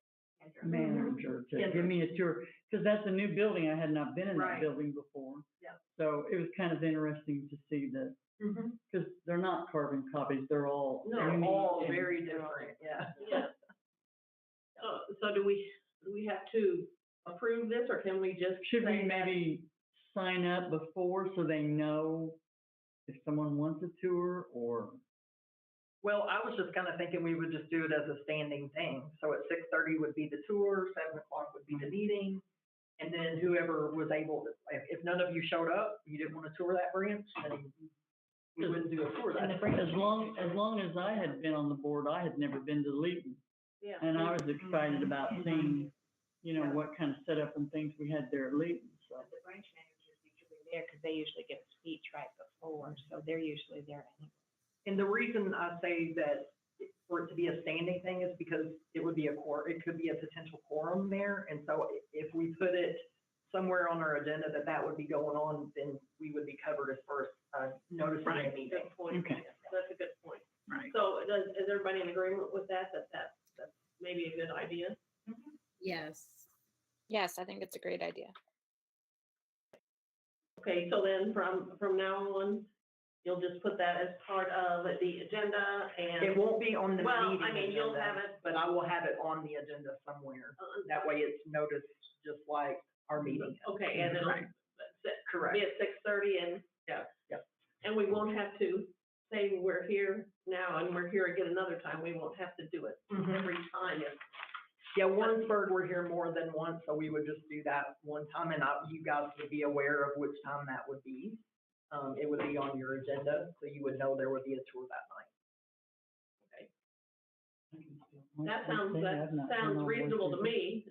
manager to give me a tour, because that's a new building, I had not been in that Right. building before. Yeah. So it was kind of interesting to see that, Mm-hmm. because they're not carbon copies, they're all. No, They're unique all and- very different, yeah. Yeah. So do we have to approve this, or can we just Should we say that- maybe sign up before so they know if someone wants a tour, or? Well, I was just kind of thinking we would just do it as a standing thing. So at 6:30 would be the tour, 7 o'clock would be the meeting. And then whoever was able to, if none of you showed up, you didn't want to tour that branch, then we wouldn't do a tour that branch. As long as I had been on the board, I had never been to Leeton, Yeah. and I was excited about seeing, what kind of setup and things we had there at Leeton, so. The branch manager's usually there, because they usually give a speech right before, so they're usually there anyway. And the reason I say that for it to be a standing thing is because it would be it could be a potential quorum there. And so if we put it somewhere on our agenda that would be going on, then we would be covered as far as noticing a Right, meeting. good point. Okay. That's a good point. Right. So is everybody in agreement with that's maybe a good idea? Yes. Yes, I think it's a great idea. Okay, so then from now on, you'll just put that as part of the agenda It and, won't be on the well, meeting I mean, you'll agenda, have it, but I will have it on the agenda somewhere. That way it's noticed just like our meeting. is. okay, and it'll Right. Correct. be at 6:30 and, yeah. Yep. And we won't have to say we're here now and we're here again another time. We won't have to do it Mhm. every time. Yeah, Warrensburg, we're here more than once, so we would just do that one time, and you guys would be aware of which time that would be. It would be on your agenda, so you would know there would be a tour that night. That sounds reasonable to me.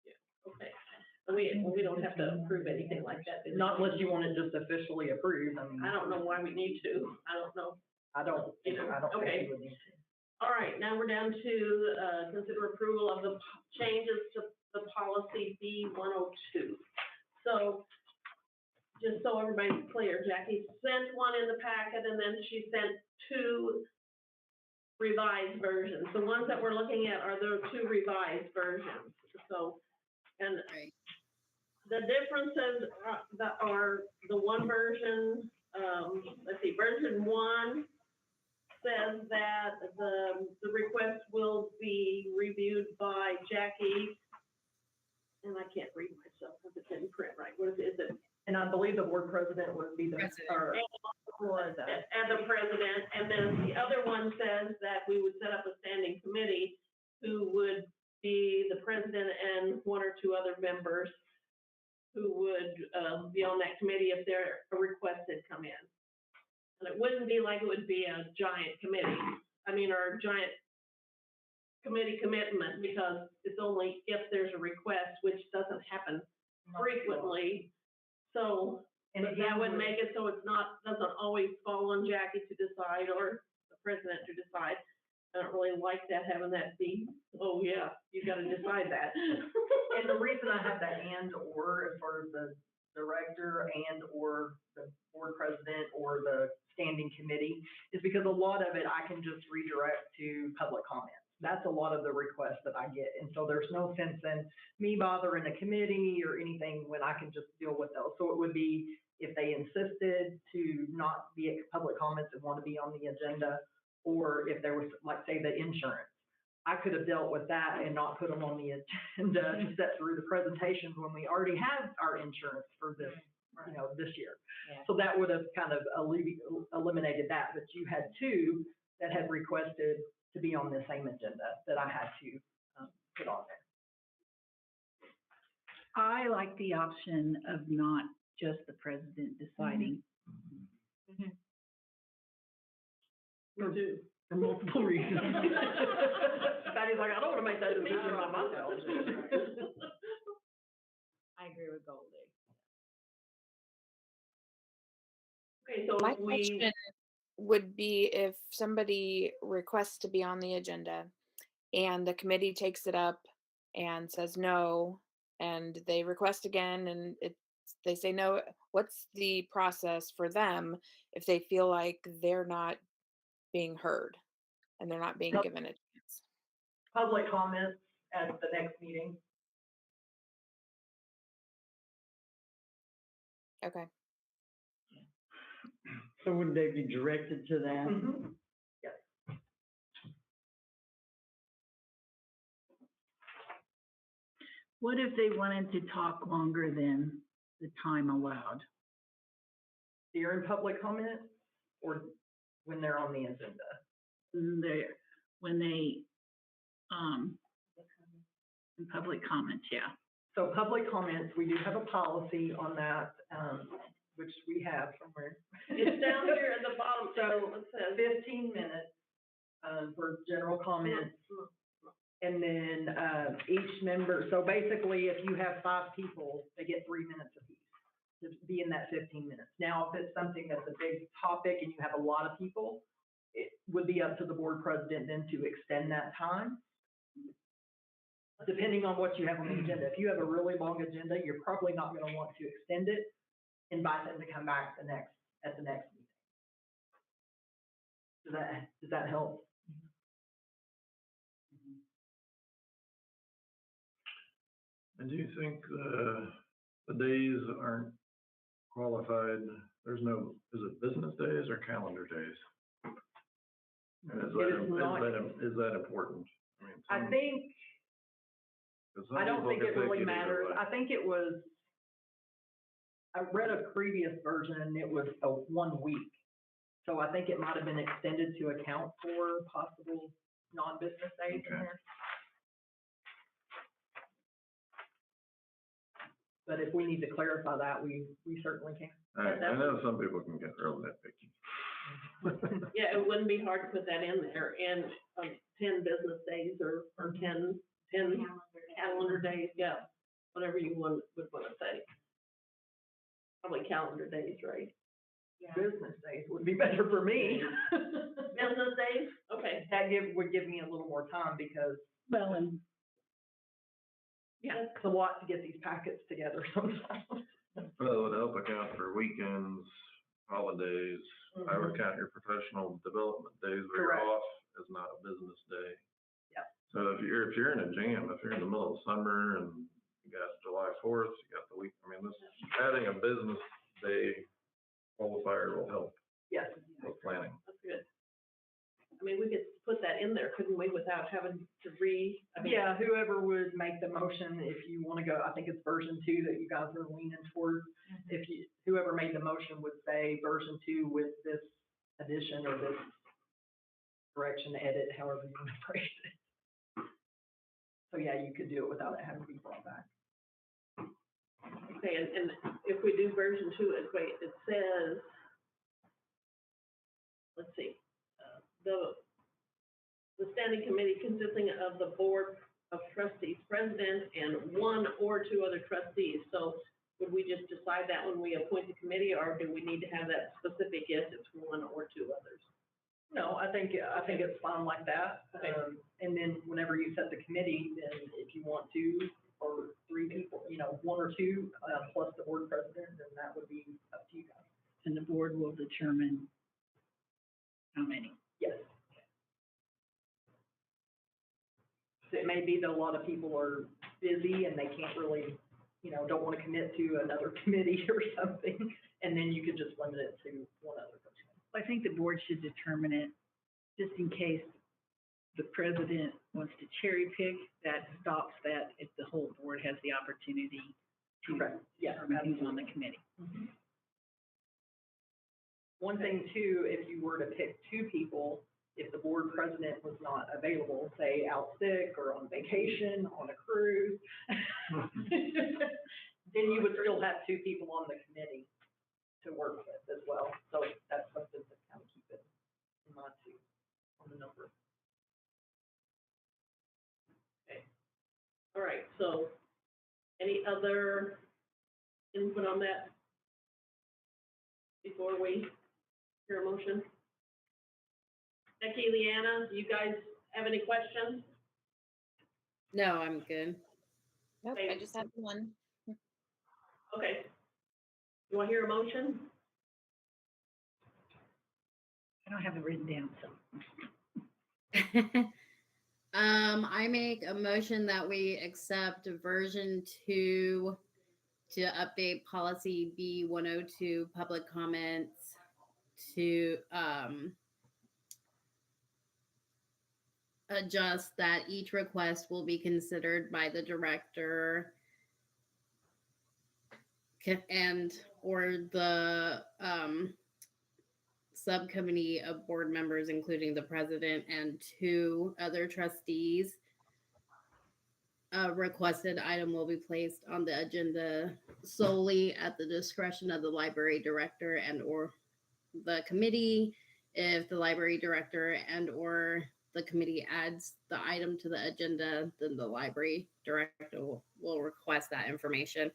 Yeah, okay. And we don't have to approve anything like that. do we? Not unless you want it just officially approved, I mean. I don't know why we need to. I don't know. I don't think Okay. you would need to. All right, now we're down to, consider approval of the changes to the policy B-102. So, just so everybody's clear, Jackie sent one in the packet, and then she sent 2 revised versions. The ones that we're looking at are the 2 revised versions. So, and Right. the differences are the one version, let's see, version 1 says that the request will be reviewed by Jackie, and I can't read myself if it's in print, right? What is it? And I believe the board president would be the, President. or, And the president, and then the other one says that we would set up a standing committee who would be the president and 1 or 2 other members who would, be on that committee if a request had come in. And it wouldn't be like it would be a giant committee, or a giant committee commitment, because it's only if there's a request, which doesn't happen frequently. So, and but that would make it so doesn't always fall on Jackie to decide or the president to decide. I don't really like that, having that be, oh yeah, you gotta decide that. And the reason I have that and or as far as the director and or the board president or the standing committee, is because a lot of it I can just redirect to public comments. That's a lot of the requests that I get, and so there's no sense in me bothering a committee or anything when I can just deal with those. So it would be if they insisted to not be at public comments and want to be on the agenda, or if there was, like, say, the insurance. I could have dealt with that and not put them on the agenda to set through the presentations when we already have our insurance for this, this year. Yeah. So that would have kind of eliminated that, but you had two that had requested to be on the same agenda that I had to put on there. I like the option of not just the president deciding. For multiple reasons. Patty's like, I don't want to make that decision by myself. I agree with Goldie. Okay, so My if we, question would be if somebody requests to be on the agenda and the committee takes it up and says no, and they request again and they say no, what's the process for them if they feel like they're not being heard and they're not being given a chance? Public comments at the next meeting. Okay. So would they be directed to that? Yes. What if they wanted to talk longer than the time allowed? During public comment or when they're on the agenda? When they, in public comments, yeah. So public comments, we do have a policy on that, which we have somewhere. it's down here at the bottom, So it says, 15 minutes for general comments. And then each member, so basically if you have 5 people, they get 3 minutes apiece to be in that 15 minutes. Now, if it's something that's a big topic and you have a lot of people, it would be up to the board president then to extend that time, depending on what you have on the agenda. If you have a really long agenda, you're probably not going to want to extend it. Invite them to come back at the next meeting. Does that help? And do you think the days aren't qualified? There's no, is it business days or calendar days? And is that important? I think, 'cause some I don't people think can it take really either matters. way. I think it was, I read a previous version and it was a 1 week. So I think it might have been extended to account for possible non-business days in Okay. there. But if we need to clarify that, we certainly can. I know some people can get real nitpicky. yeah, it wouldn't be hard to put that in there, and 10 business days or 10 calendar days, yeah, whatever you would want to say. Probably calendar days, right? Business days would be better for me. Business days, okay. That would give me a little more time because Well, and it's a lot to get these packets together sometimes. Well, it would help account for weekends, holidays. I would count your professional development days where you're Correct. off as not a business day. Yeah. So if you're in a jam, if you're in the middle of summer and you got July 4th, you got the week, adding a business day qualifier will help Yes. with planning. That's good. We could put that in there, couldn't we, without having to Yeah, whoever would make the motion, if you want to go, I think it's version 2 that you guys are leaning towards. If whoever made the motion would say version 2 with this addition or this correction, edit, however you want to phrase it. So yeah, you could do it without it having to be brought back. Okay, and if we do version 2, it says, let's see, the standing committee consisting of the board of trustees, president, and 1 or 2 other trustees. So would we just decide that when we appoint the committee, or do we need to have that specific, yes, it's 1 or 2 others? No, I think it's fine like that. Okay. And then whenever you set the committee, then if you want 2 or 3 people, 1 or 2, plus the board president, determine how many. Yes. So it may be that a lot of people are busy and they can't really, don't want to commit to another committee or something, and then you could just limit it to one other person. I think the board should determine it, just in case the president wants to cherry pick, that stops that if the whole board has the opportunity to Correct. Yeah, determine who's on the committee. Mhm. One thing too, if you were to pick two people, if the board president was not available, say out sick or on vacation, on a cruise, then you would still have two people on the committee to work with as well. So that's something to kind of keep it in mind too, on the number. Okay. All right, so any other input on that before we hear a motion? Becky, Leanna, do you guys have any questions? No, I'm good. Nope, Okay. I just had one. Okay. You want to hear a motion? I don't have it written down, so. I make a motion that we accept version 2 to update policy B102 public comments to adjust that each request will be considered by the director and or the subcommittee of board members, including the president and 2 other trustees. A requested item will be placed on the agenda solely at the discretion of the library director and or the committee. If the library director and or the committee adds the item to the agenda, then the library director will request that information.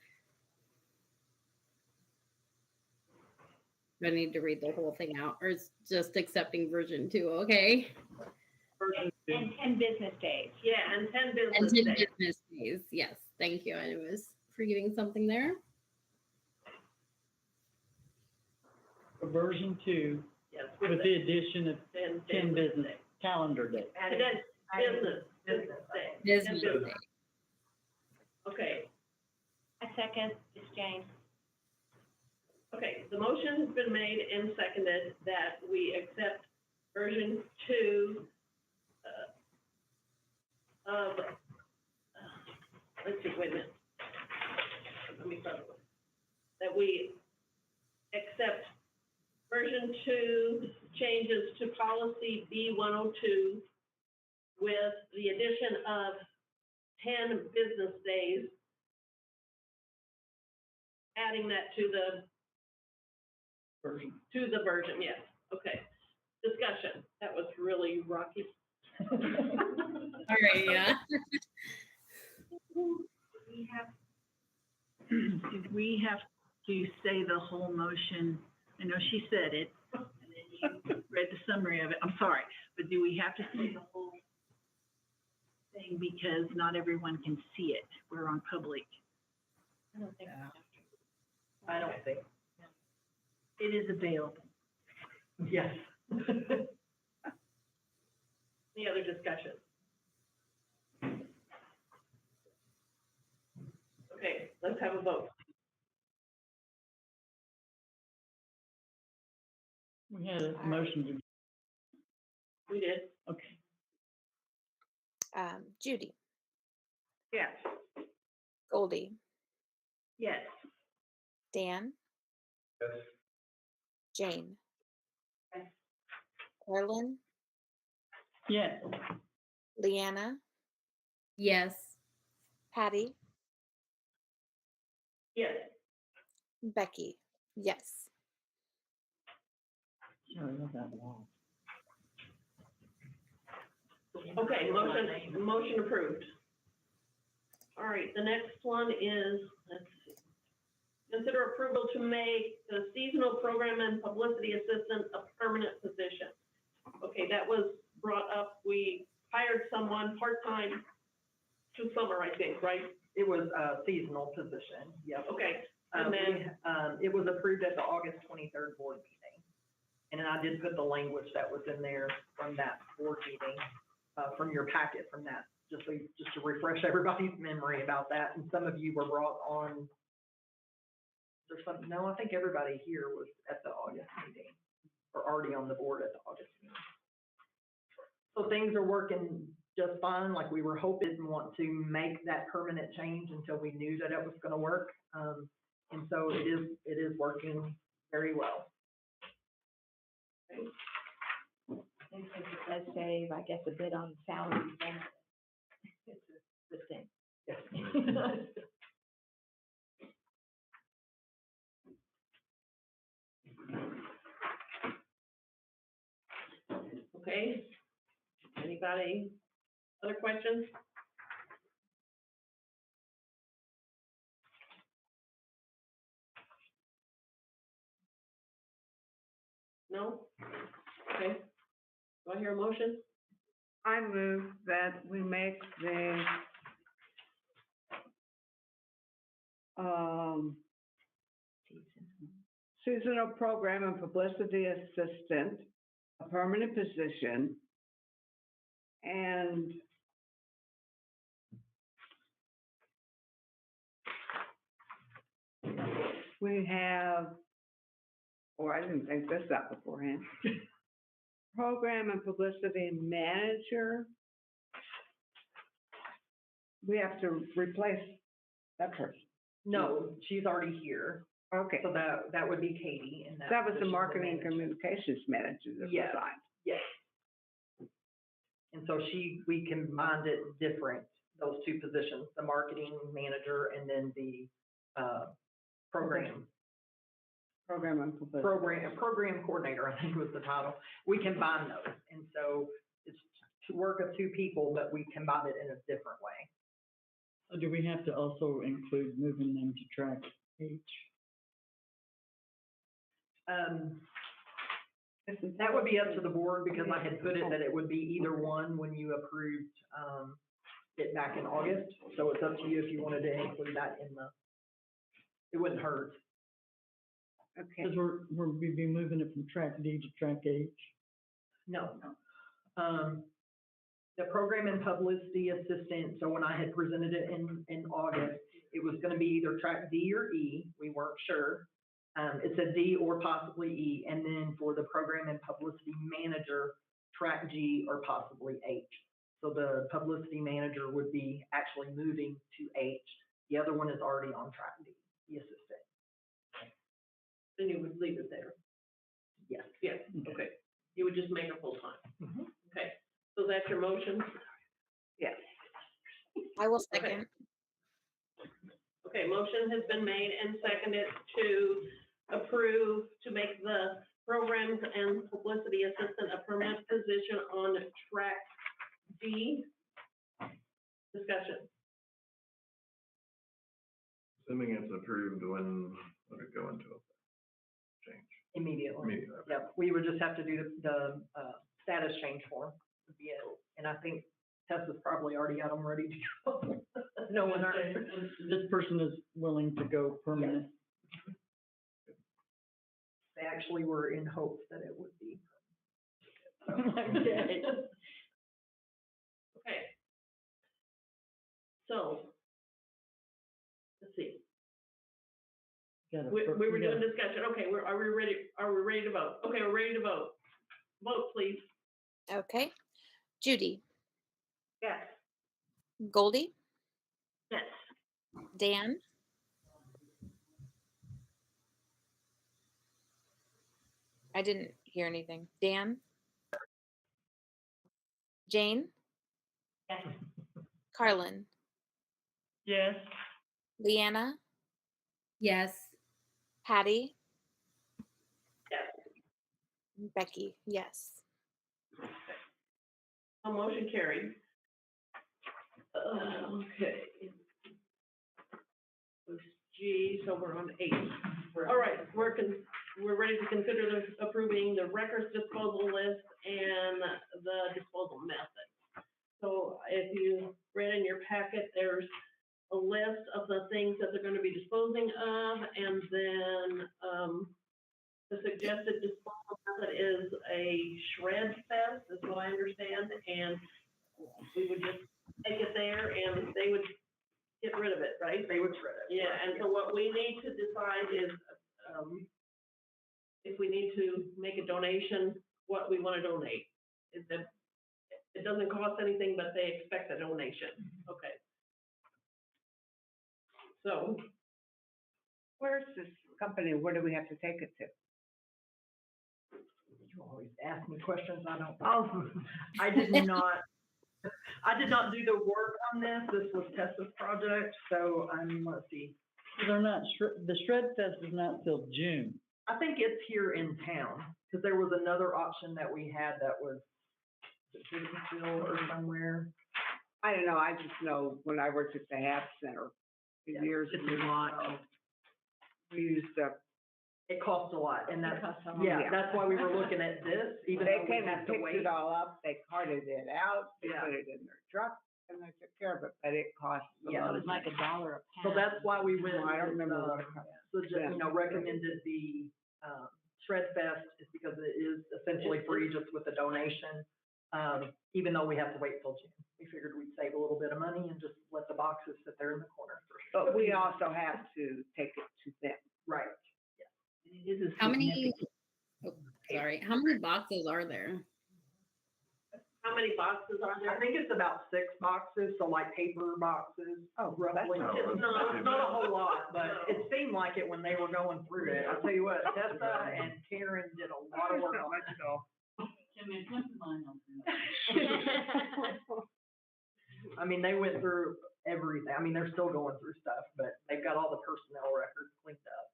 I need to read the whole thing out, or it's just accepting version 2, okay? Version And 10 business days. Yeah, and 10 And business 10 days. business days, yes, thank you, I was forgetting something there. Version 2, Yes, with the addition of 10 10 business days. calendar days. And then business day. Business 10 day. Okay, A second, it's Jane. okay, the motion has been made and seconded that we accept version 2 of, let's see, wait a minute. Let me start over. That we accept version 2 changes to policy B102 with the addition of 10 business days, adding that to Version. the version, yes, okay. Discussion, that was really rocky. All right, yeah. Did we have to say the whole motion? I know she said it, and then you read the summary of it. I'm sorry, but do we have to say the whole thing because not everyone can see it? We're on public. I don't think I don't think, It is available. yes. Any other discussion? Okay, let's have a vote. We had a motion to, We did. okay. Judy, Yes. Goldie, Yes. Dan, Yes. Jane. Yes. Carolyn, Yes. Leanna, Yes, Patty, Yes, Becky, yes. Sorry, not that long. okay, motion approved. All right, the next one is, let's see. Consider approval to make the seasonal program and publicity assistant a permanent position. Okay, that was brought up, we hired someone part-time to summer, I think, right? It was a seasonal position, yes. Okay, And and then, it was approved at the August 23rd board meeting. And then I did put the language that was in there from that board meeting, from your packet from that, just to refresh everybody's memory about that. And some of you were brought on, no, I think everybody here was at the August meeting, or already on the board at the August meeting. So things are working just fine, like we were hoping. Didn't want to make that permanent change until we knew that it was gonna work. And so it is working very well. I think it does save, I guess, a bit on salary benefits. It's a good thing. Yes. Okay, anybody, other questions? No? Okay. Do I hear a motion? I move that we make the, seasonal program and publicity assistant a permanent position, and we have, I didn't think this out beforehand. Program and publicity manager. We have to replace that person. No, she's already here, Okay, so that would be Katie in that. that was the position, marketing and manager. communications manager that Yeah. resigned. Yes. And so we combined it different, those two positions, the marketing manager and then the, program Program and publicity. program coordinator, I think was the title. We combined those, and so it's to work of two people, but we combined it in a different way. So do we have to also include moving them to track H? That would be up to the board, because I had put it that it would be either one when you approved, it back in August. So it's up to you if you wanted to include that in it wouldn't hurt. Okay, Because we'd be moving it from track D to track H. No. The program and publicity assistant, so when I had presented it in August, it was gonna be either track D or E, we weren't sure. It said D or possibly E, and then for the program and publicity manager, track G or possibly H. So the publicity manager would be actually moving to H. The other one is already on track D, the assistant. Then you would leave it there. Yes. Yes, okay. You would just make her full-time. Mhm. Okay, so that's your motion? yes. I will Okay. second. Okay, motion has been made and seconded to approve, to make the programs and publicity assistant a permanent position on track D. Discussion. Assuming it's approved, when would it go into effect? Change Immediately. immediately. Yep, we would just have to do the status change form, would be it. And I think Tessa's probably already got them ready to go. No one, This person is willing to go permanent. they actually were in hopes that it would be. Okay. Okay. So, let's see. We were doing discussion. Okay, are we ready to vote? Okay, we're ready to vote. Vote, please. Okay. Judy, Yes. Goldie, Yes. Dan, I didn't hear anything. Dan, Jane, Yes. Carlin, Yes. Leanna, Yes. Patty, Yes. Becky, yes. A motion carried. Okay. Was G, so we're on 8. All right, we're ready to consider approving the records disposal list and the disposal method. So if you read in your packet, there's a list of the things that they're gonna be disposing of, and then, The suggested disposal method is a shred fest, is what I understand, and we would just take it there and they would get rid of it, right? They would shred it. Yeah, and so what we need to decide is, if we need to make a donation, what we wanna donate. Is that, it doesn't cost anything, but they expect a donation, okay? So, Where's this company? Where do we have to take it to? You always ask me questions I don't. I did not do the work on this. This was Tessa's project, so let's see. They're not, the Shred Fest is not till June. I think it's here in town, because there was another option that we had that was Citizenville or somewhere. I don't know, I just know when I worked at the HAP Center for Yeah, years. it's a lot. We used to, It costs a lot, and that's, Yeah. yeah, that's why we were looking at this, even they though we came have and to picked wait. it all up, they carted it out, they Yeah. put it in their truck, and they took care of it, but it cost a Yeah, lot it of was money. like $1 a pound. So that's why we went, I don't with, remember what it cost. recommended the, Shred Fest is because it is essentially free just with a donation. Even though we have to wait till June, we figured we'd save a little bit of money and just let the boxes sit there in the corner. But we also have to take it to them. Right. It is a How many, significant- how many boxes are there? how many boxes are I there? think it's about 6 boxes, so like paper boxes. Oh, Roughly. not- It's not- Not a whole lot, but it seemed like it when they were going through it. I'll tell you what, Tessa and Karen did a lot of work on it. I mean, they went through everything. I mean, they're still going through stuff, but they've got all the personnel records cleaned up.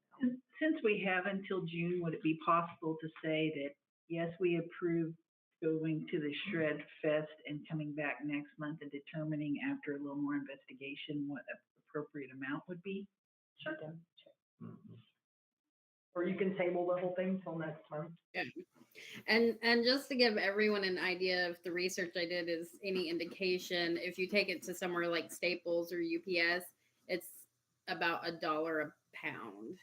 Since we have until June, would it be possible to say that, yes, we approve going to the Shred Fest and coming back next month and determining after a little more investigation what the appropriate amount would be? Sure. Mhm. Or you can table the whole thing till next month. And just to give everyone an idea, if the research I did is any indication, if you take it to somewhere like Staples or UPS, it's about $1 a pound.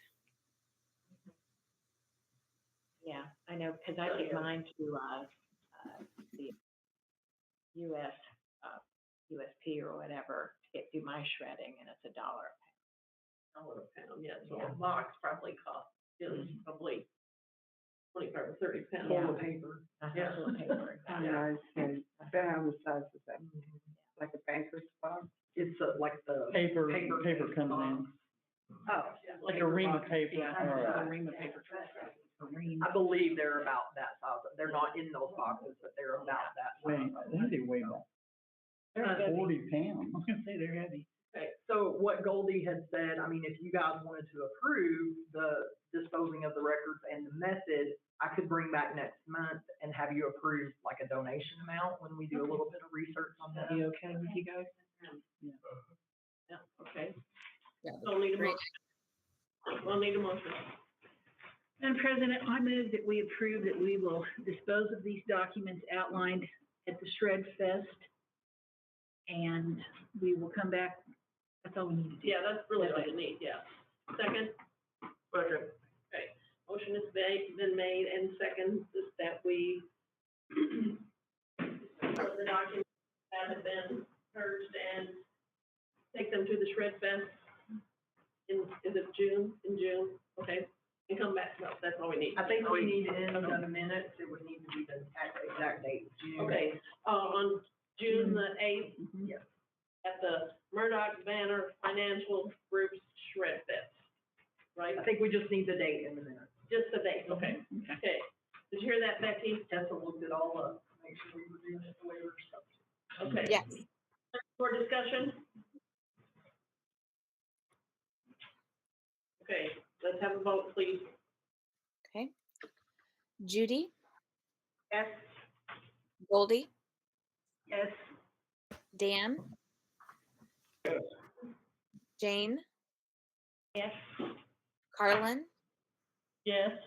Yeah, I know, because I give mine to, the USP or whatever, to get through my shredding, and it's $1 a pound. $1 a pound, yeah, so Yeah. a box probably costs, is probably 25 or 30 pounds. Yeah. Full of paper. Yeah. Full of paper, I exactly. know, I said, about how much size is that? Like a banker's box? It's like the. Paper comes in, Oh, like a ream of paper. Yeah, or a a- ream of paper. A ream. I believe they're about that size. They're not in those boxes, but they're about that Wait, size. I think they weigh about They're 40 pounds. I was gonna say they're heavy. Okay, so what Goldie had said, I mean, if you guys wanted to approve the disposing of the records and the method, I could bring back next month and have you approve like a donation amount when we do a little bit of research on that. That'd be okay with you guys? Yeah, okay. Yeah, We'll need a great. motion. We'll need a motion. Madam President, I move that we approve that we will dispose of these documents outlined at the Shred Fest. And we will come back, that's all we need to do. Yeah, that's really all you need, yeah. Second? Second. Okay, motion is been made and second is that we put the documents that have been purged and take them to the Shred Fest is it June, in June, okay, and come back, no, that's all we need. I think we need in the minutes, it would need to be the exact date, June. Okay, on June the 8th, Yes. at the Murdoch Banner Financial Group's Shred Fest, right? I think we just need the date in the minutes. Just the date, okay, okay. Did you hear that, Becky? Tessa looked it all up, make sure we were doing it the way we were supposed to. Okay. Yes. For discussion? Okay, let's have a vote, please. Okay. Judy, Yes. Goldie, Yes. Dan, Yes. Jane, Yes. Carlin, Yes.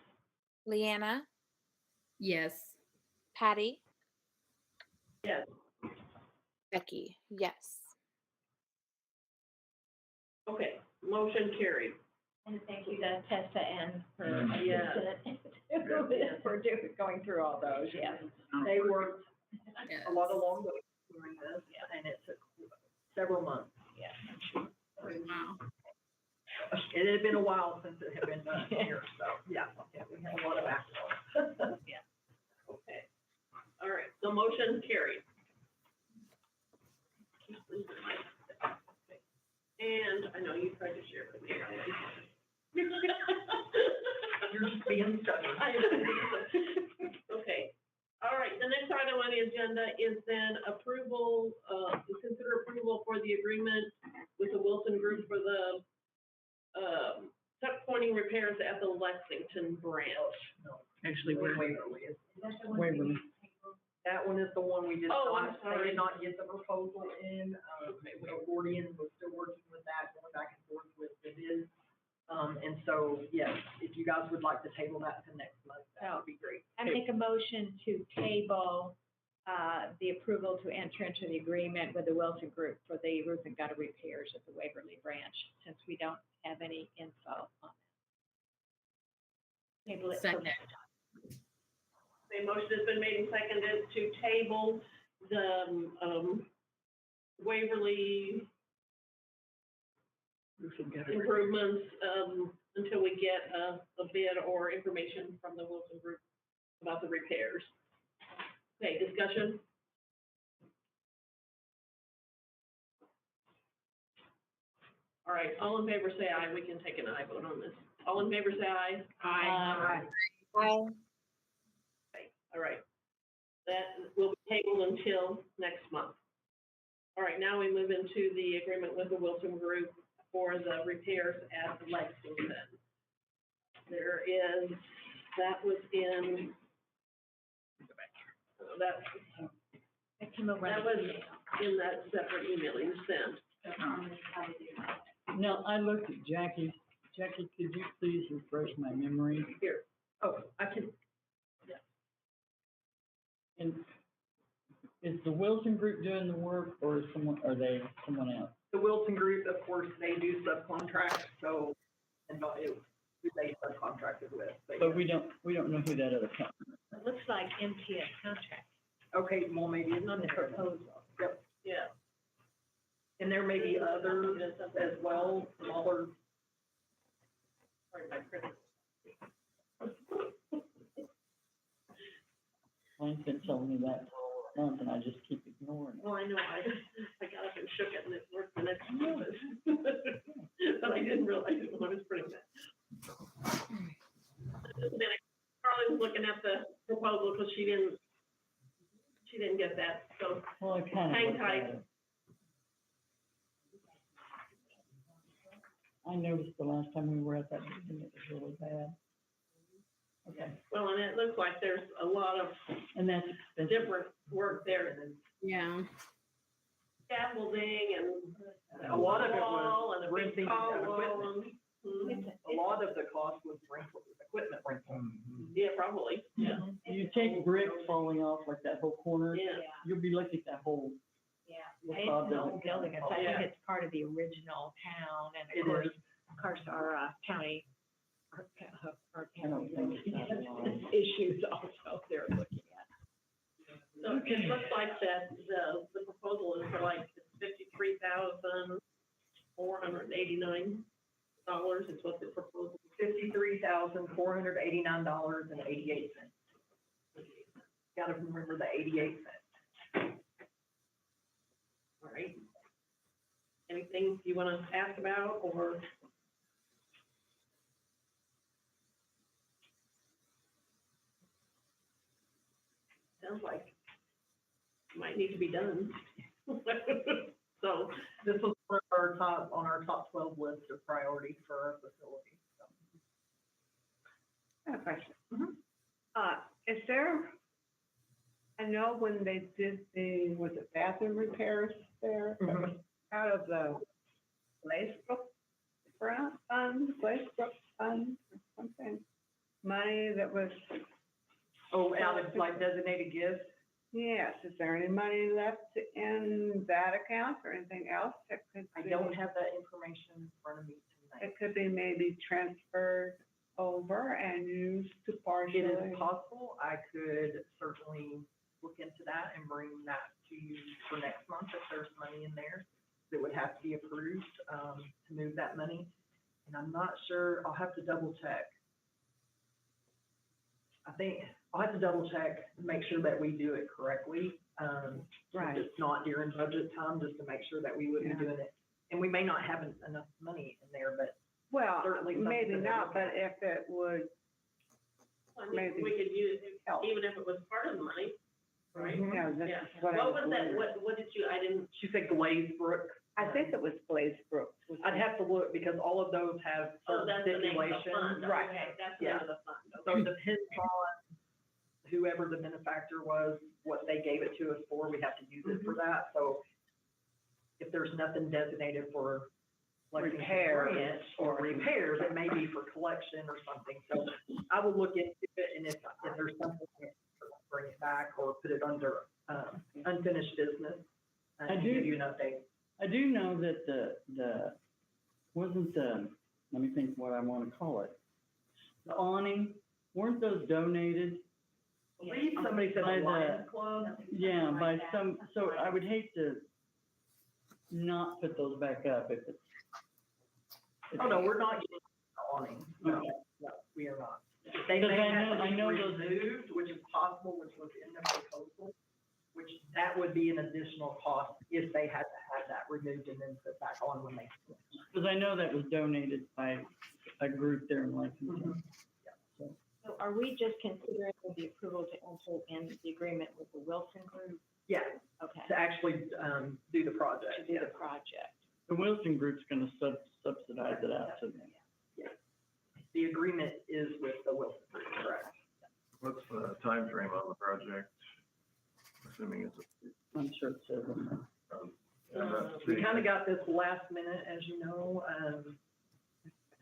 Leanna, Yes. Patty, Yes. Becky, yes. Okay, motion carried. And thank you to Tessa and her Mhm. Yeah. assistant. We're going through all those, yes. They worked Yes. a lot of long days during this, and it took several months. Wow. It had been a while since it had been done here, so, yeah, we had a lot of action. Yeah. Okay. All right, so motion carried. And I know you tried to share with me. You're just being studied. Okay, all right, the next item on the agenda is then approval, to consider approval for the agreement with the Wilson Group for the, tuck pointing repairs at the Lexington branch. Actually, Waverly is. Waverly. That one is the one we did Oh, I'm not, sorry. they did not get the proposal in, Gordian was still working with that, going back and forth with the bids. And so, yes, if you guys would like to table that to next month, that would be great. I make a motion to table, the approval to enter into the agreement with the Wilson Group for the roof and gutter repairs at the Waverly branch, since we don't have any info on that. Table it. Second. The motion has been made and seconded to table the, Waverly improvements, until we get a bid or information from the Wilson Group about the repairs. Okay, discussion? All right, all in favor say aye, we can take an aye vote on this. All in favor say aye. Aye. Hi. Okay, all right. That will be tabled until next month. All right, now we move into the agreement with the Wilson Group for the repairs at Lexington. There is, that was in, That came over. that was in that separate email you sent. No, I looked at Jackie. Jackie, could you please refresh my memory? Here, oh, I can, And is the Wilson Group doing the work, or is someone someone else? The Wilson Group, of course, they do subcontract, so, and not, who they subcontracted with. But we don't know who that other company is. It looks like MTS contract Okay, well, maybe it's on the proposal. Yep, yeah. and there may be others as well, smaller. Sorry, my printer. Mine's been telling me that for a month, and I just keep ignoring it. Well, I know, I got up and shook it and it worked the next moment. But I didn't realize it when I was printing that. Then Carly was looking at the proposal because she didn't get that, so. Well, I kind of. Hang tight. I noticed the last time we were at that meeting, it was really bad. Okay, Well, and it looks like there's a lot of and that's expensive. different work there, and Yeah. scaffolding and A lot of it wall was and a big renting tall equipment. wall. Mhm. A lot of the cost was rental, equipment rental. Yeah, probably, yeah, You take bricks falling off like that whole corner, yeah. you'll be looking at that whole. Yeah, What's it's called an old building, it's, I Yeah. think it's part of the original town, and It of is. course, our county, our I don't county think issues also they're looking at. So it looks like that the proposal is for like $53,489 is what the proposal. $53,489.88. Gotta remember the 88 cents. All right. Anything you want to ask about, or? Sounds like might need to be done. So, This was one of our on our top 12 list of priorities for our facility. So. I have a question. Is there, I know when they did was it bathroom repairs there? That was out of the Glazebrook fund, or something, money that was, Oh, out of like designated gifts? yes, is there any money left in that account or anything else that could I be? don't have that information in front of me tonight. It could be maybe transferred, over and used to It partially? is possible, I could certainly look into that and bring that to you for next month if there's money in there that would have to be approved, to move that money. And I'm not sure, I'll have to double check. I think, I'll have to double check, make sure that we do it correctly, Right. if it's not during budget time, just to make sure that we would be Yeah. doing it. And we may not have enough money in there, but Well, certainly something maybe to not, look but at. if it would I think Maybe. we could use, help. even if it was part of the money, right? Mhm. Yeah, Yeah. that's what I What was was that, wondering. what did you, I didn't, She said Glazebrook. I think it was Blaze Brooks. was I'd it? have to look, because all of those have oh, certain that's the name of the stipulations. fund, Right. okay, that's the Yeah. name of the fund, So okay. it depends on whoever the benefactor was, what they gave it to us for, we have to use it for that, so if there's nothing designated for Lexington Repairs. Orient or repairs, it may be for collection or something, so I will look into it, and if there's something, I'll bring it back or put it under, unfinished business, I and do- give you an update. I do know that let me think what I wanna call it. The awning, weren't those donated? I believe somebody said By the the- Lions Club. Yeah, by some, so I would hate to not put those back up if it's. Oh, no, we're not getting the awning, no, Okay. no, we are not. They Because may I have know- to I be know those- removed, which is possible, which was in the proposal, which that would be an additional cost if they had to have that removed and then put back on when they. Because I know that was donated by a group there in Lexington. So are we just considering the approval to enter in the agreement with the Wilson Group? Yeah, Okay, to actually, do the to project, do yeah. the project. The Wilson Group's gonna subsidize it out to them. The agreement is with the Wilson Group, correct? What's the time frame on the project? Assuming it's I'm sure it says in there. We kind of got this last minute, as you know,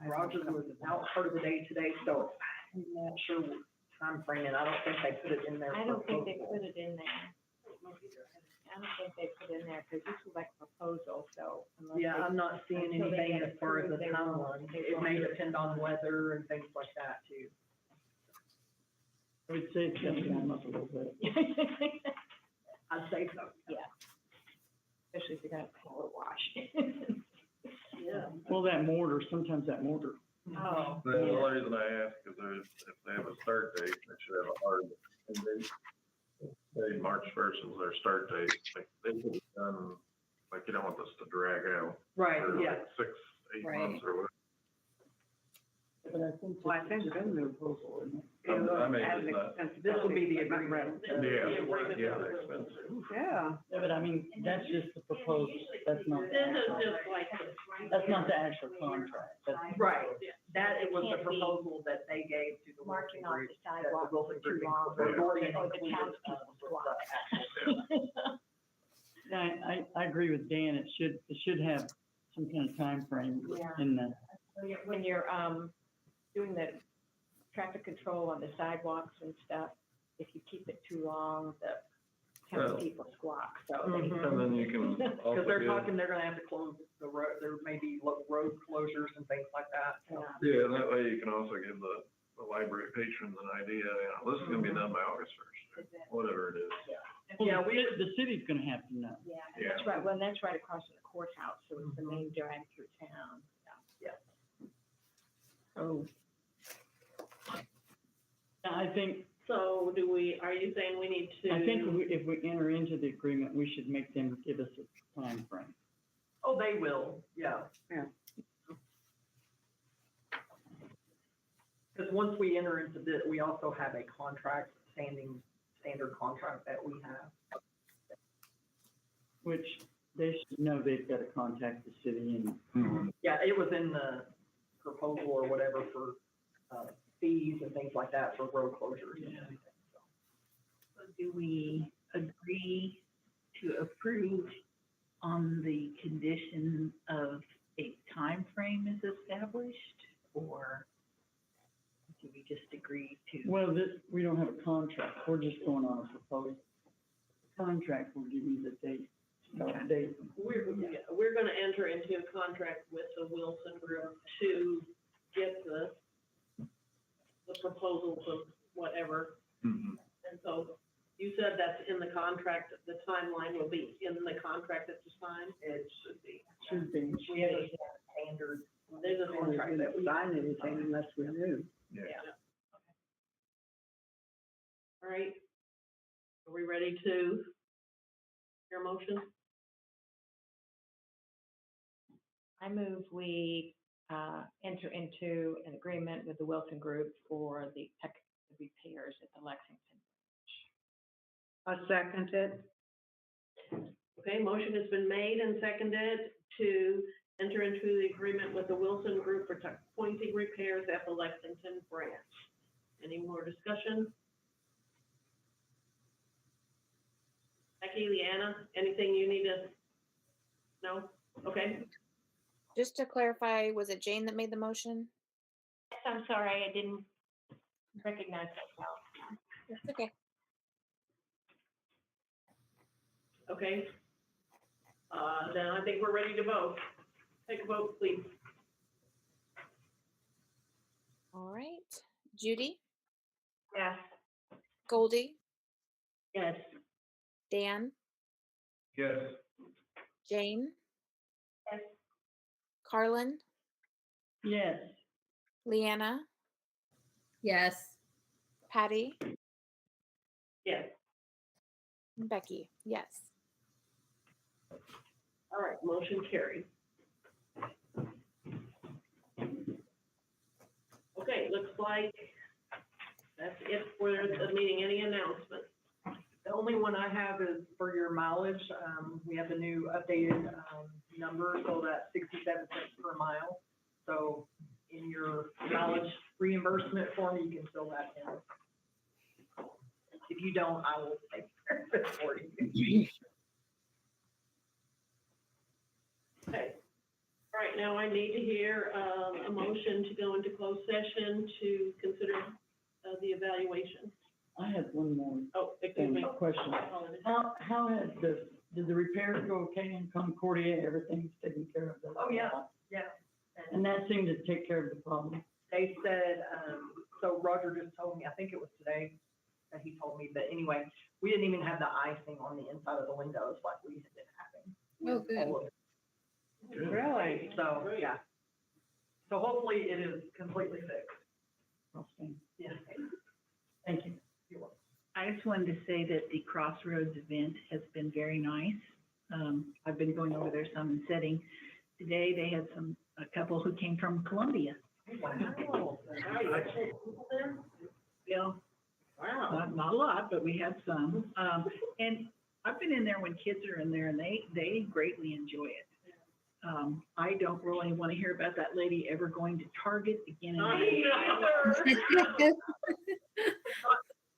Rogers was out part of the day today, so I'm not sure what timeframe, and I don't think they put it in there. I don't think they for- put it in there. I don't think they put it in there, because this was like a proposal, so. unless Yeah, they- I'm not seeing until they anything get as far as the approved, they won't- timeline. they It may won't. depend on weather and things like that too. I would say it's gonna warm up a little bit. I'd say so. Especially if you're gonna power wash. Yeah. Well, that mortar, sometimes that mortar. Oh, The only reason I ask is if they have a start date, they should have a hard end date. Say March 1st is their start date, like they could have done, like you don't want this to drag out Right, for yeah. like 6, 8 Right. months or whatever. But I think. Well, I think this is then a proposal, isn't it? I mean, As it's not- expensive This will be the as agreement. The agreement Yeah, with the the expense. Wilson. Yeah, Yeah, but I mean, that's just the proposal, that's not the This is actual, just like, that's not the actual contract, that's. Right, that it was the Can't be proposal that they gave to the Wilson marking off Group. the that the sidewalk Wilson too Group long, included, or already the included, townspeople with block. the actual- Yeah, I agree with Dan, it should have some kind of time frame Yeah. in the, When you're, doing the traffic control on the sidewalks and stuff, if you keep it too long, the townspeople squawk, so they. Mhm. And then you can also Because they're give, talking, they're gonna have to close the road, there may be road closures and things like that, so. yeah, that way you can also give the library patrons an idea, you know, this is gonna be done by August 1st, or whatever it is. Yeah, well, the city's gonna have to know. Yeah, Yeah. that's right, well, that's right across from the courthouse, so it's the main drag through town. So. I think, so are you saying we need to? I think if we enter into the agreement, we should make them give us a time frame. Oh, they will, yeah. Yeah. Because once we enter into this, we also have a contract, standard contract that we have. Which they should know they've got to contact the city and, Yeah, it was in the proposal or whatever for, fees and things like that for road closures and everything, so. So do we agree to approve on the condition of a time frame is established? Or do we just agree to? well, we don't have a contract, we're just going on a proposal. Contract will give you the date, start date. We're gonna enter into a contract with the Wilson Group to get the the proposals and whatever. Mhm. And so you said that's in the contract, the timeline will be in the contract that you sign? It should be. Should be. We have a standard There's a contract that we. sign anything unless we knew. Yeah. All right. Are we ready to hear a motion? I move we, enter into an agreement with the Wilson Group for the tech repairs at the Lexington. I second it. Okay, motion has been made and seconded to enter into the agreement with the Wilson Group for pointing repairs at the Lexington branch. Any more discussion? Becky, Leanna, anything you need to know? Okay, Just to clarify, was it Jane that made the motion? I'm sorry, I didn't recognize myself. That's okay. okay. Then I think we're ready to vote. Take a vote, please. All right. Judy, Yes. Goldie, Yes. Dan, Yes. Jane, Yes. Carlin, Yes. Leanna, Yes. Patty, Yes. and Becky. Yes. All right, motion carried. Okay, looks like that's it for the meeting. Any announcements? The only one I have is for your mileage. We have the new updated, number, so that's 67 cents per mile. So in your mileage reimbursement form, you can fill that in. If you don't, I will take care of it for you. Okay. All right, now I need to hear a motion to go into closed session to consider the evaluation. I had one more Oh, excuse me. question. How did the repairs go okay in Concordia? Everything's taken care of? Oh, yeah, yeah. And that seemed to take care of the problem. They said, so Roger just told me, I think it was today that he told me, but anyway, we didn't even have the icing on the inside of the windows like we had been having. Oh, good. All of it. Good. Really? So, yeah. So hopefully it is completely fixed. I'll stand. Yeah. Thank you. You're welcome. I just wanted to say that the Crossroads event has been very nice. I've been going over there some and sitting. Today, they had a couple who came from Columbia. Wow. Yeah, Wow. not a lot, but we had some. And I've been in there when kids are in there and they greatly enjoy it. I don't really want to hear about that lady ever going to Target again. Not either.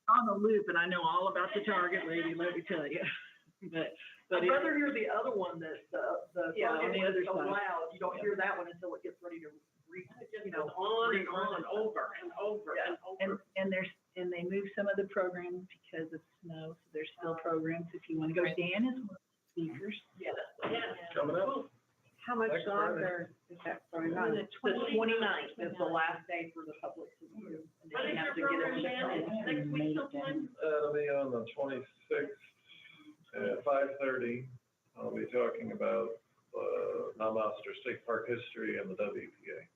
On the loop, and I know all about the Target lady, let me tell you. But I'd it- rather hear the other one that the Yeah, on target the one other is so side. loud, you don't hear that one until it gets ready to It just goes on and on, over and over and And, over. and they moved some of the programs because of snow, so there's still programs if you want to go. Dan is one of the speakers. Yeah. Coming up. How much Next Friday. longer is that going on? The 29th is the last day for the public to view. And What then is you have your to get program, it. Dan? Next week sometime? It'll be on the 26th at 5:30. I'll be talking about, Namaster State Park history and the WPA.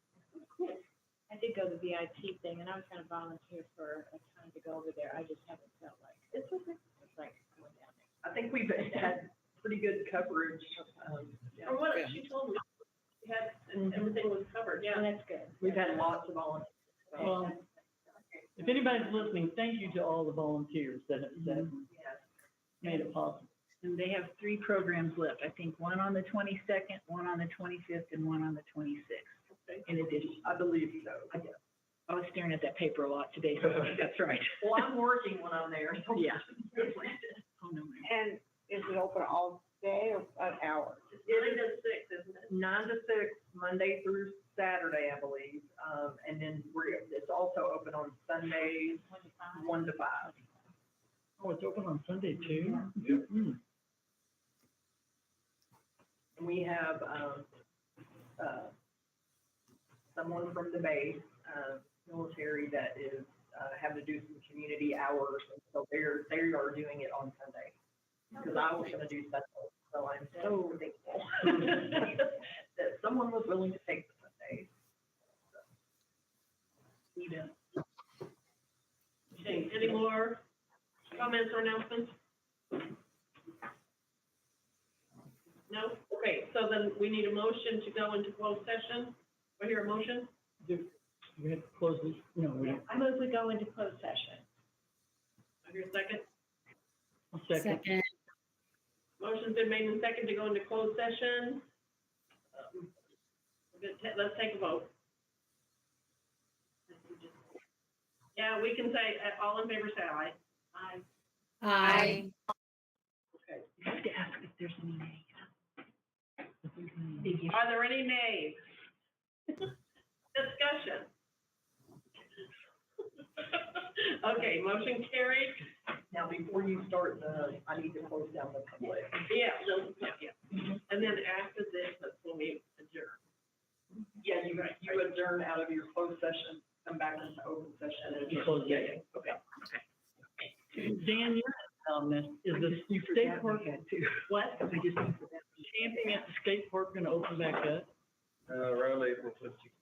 I did go to the VIP thing, and I was gonna volunteer for a time to go over there. I just haven't felt like, It's okay. it's like going down there. I think we've had pretty good coverage. Yeah. From what she told me, she had, and everything was covered, And yeah. that's good. We've had lots of volunteers. so- Well, if anybody's listening, thank you to all the volunteers that Yes. made it possible. And they have 3 programs left. I think one on the 22nd, one on the 25th, and one on the 26th. In addition, I believe so, yes. I was staring at that paper a lot today, so I think that's right. Well, I'm working when I'm there, so. Yeah. Oh, no, ma'am. And is it open all day or an hour? Nine to six, isn't it? 9 to 6, Monday through Saturday, I believe. And then it's also open on Sundays, 1 to 5. Oh, it's open on Sunday too? Yep. Hmm. And we have, someone from the base, military that is, having to do some community hours, and so they are doing it on Sunday. Because I was gonna do Sunday, so I'm so thankful that someone was willing to take the Sunday. Okay, any more comments or announcements? No? Okay, so then we need a motion to go into closed session. We hear a motion? We have to close this, no, we don't. I move we go into closed session. I hear a second. I'll second. Second. Motion's been made and second to go into closed session. Let's take a vote. Yeah, we can say, all in favor, say aye. Aye. Aye. Okay. You have to ask if there's any nays. Are there any nays? Discussion. Okay, motion carried. Now, before you start I need to close down the public. Yeah. And then after this, that's when we adjourn. Yeah, you adjourn out of your closed session, come back into open session and adjourn. Close Yeah, it. yeah, okay. Dan, you're on this, is the skate park, What? camping at the skate park gonna open back up? Around April 15th.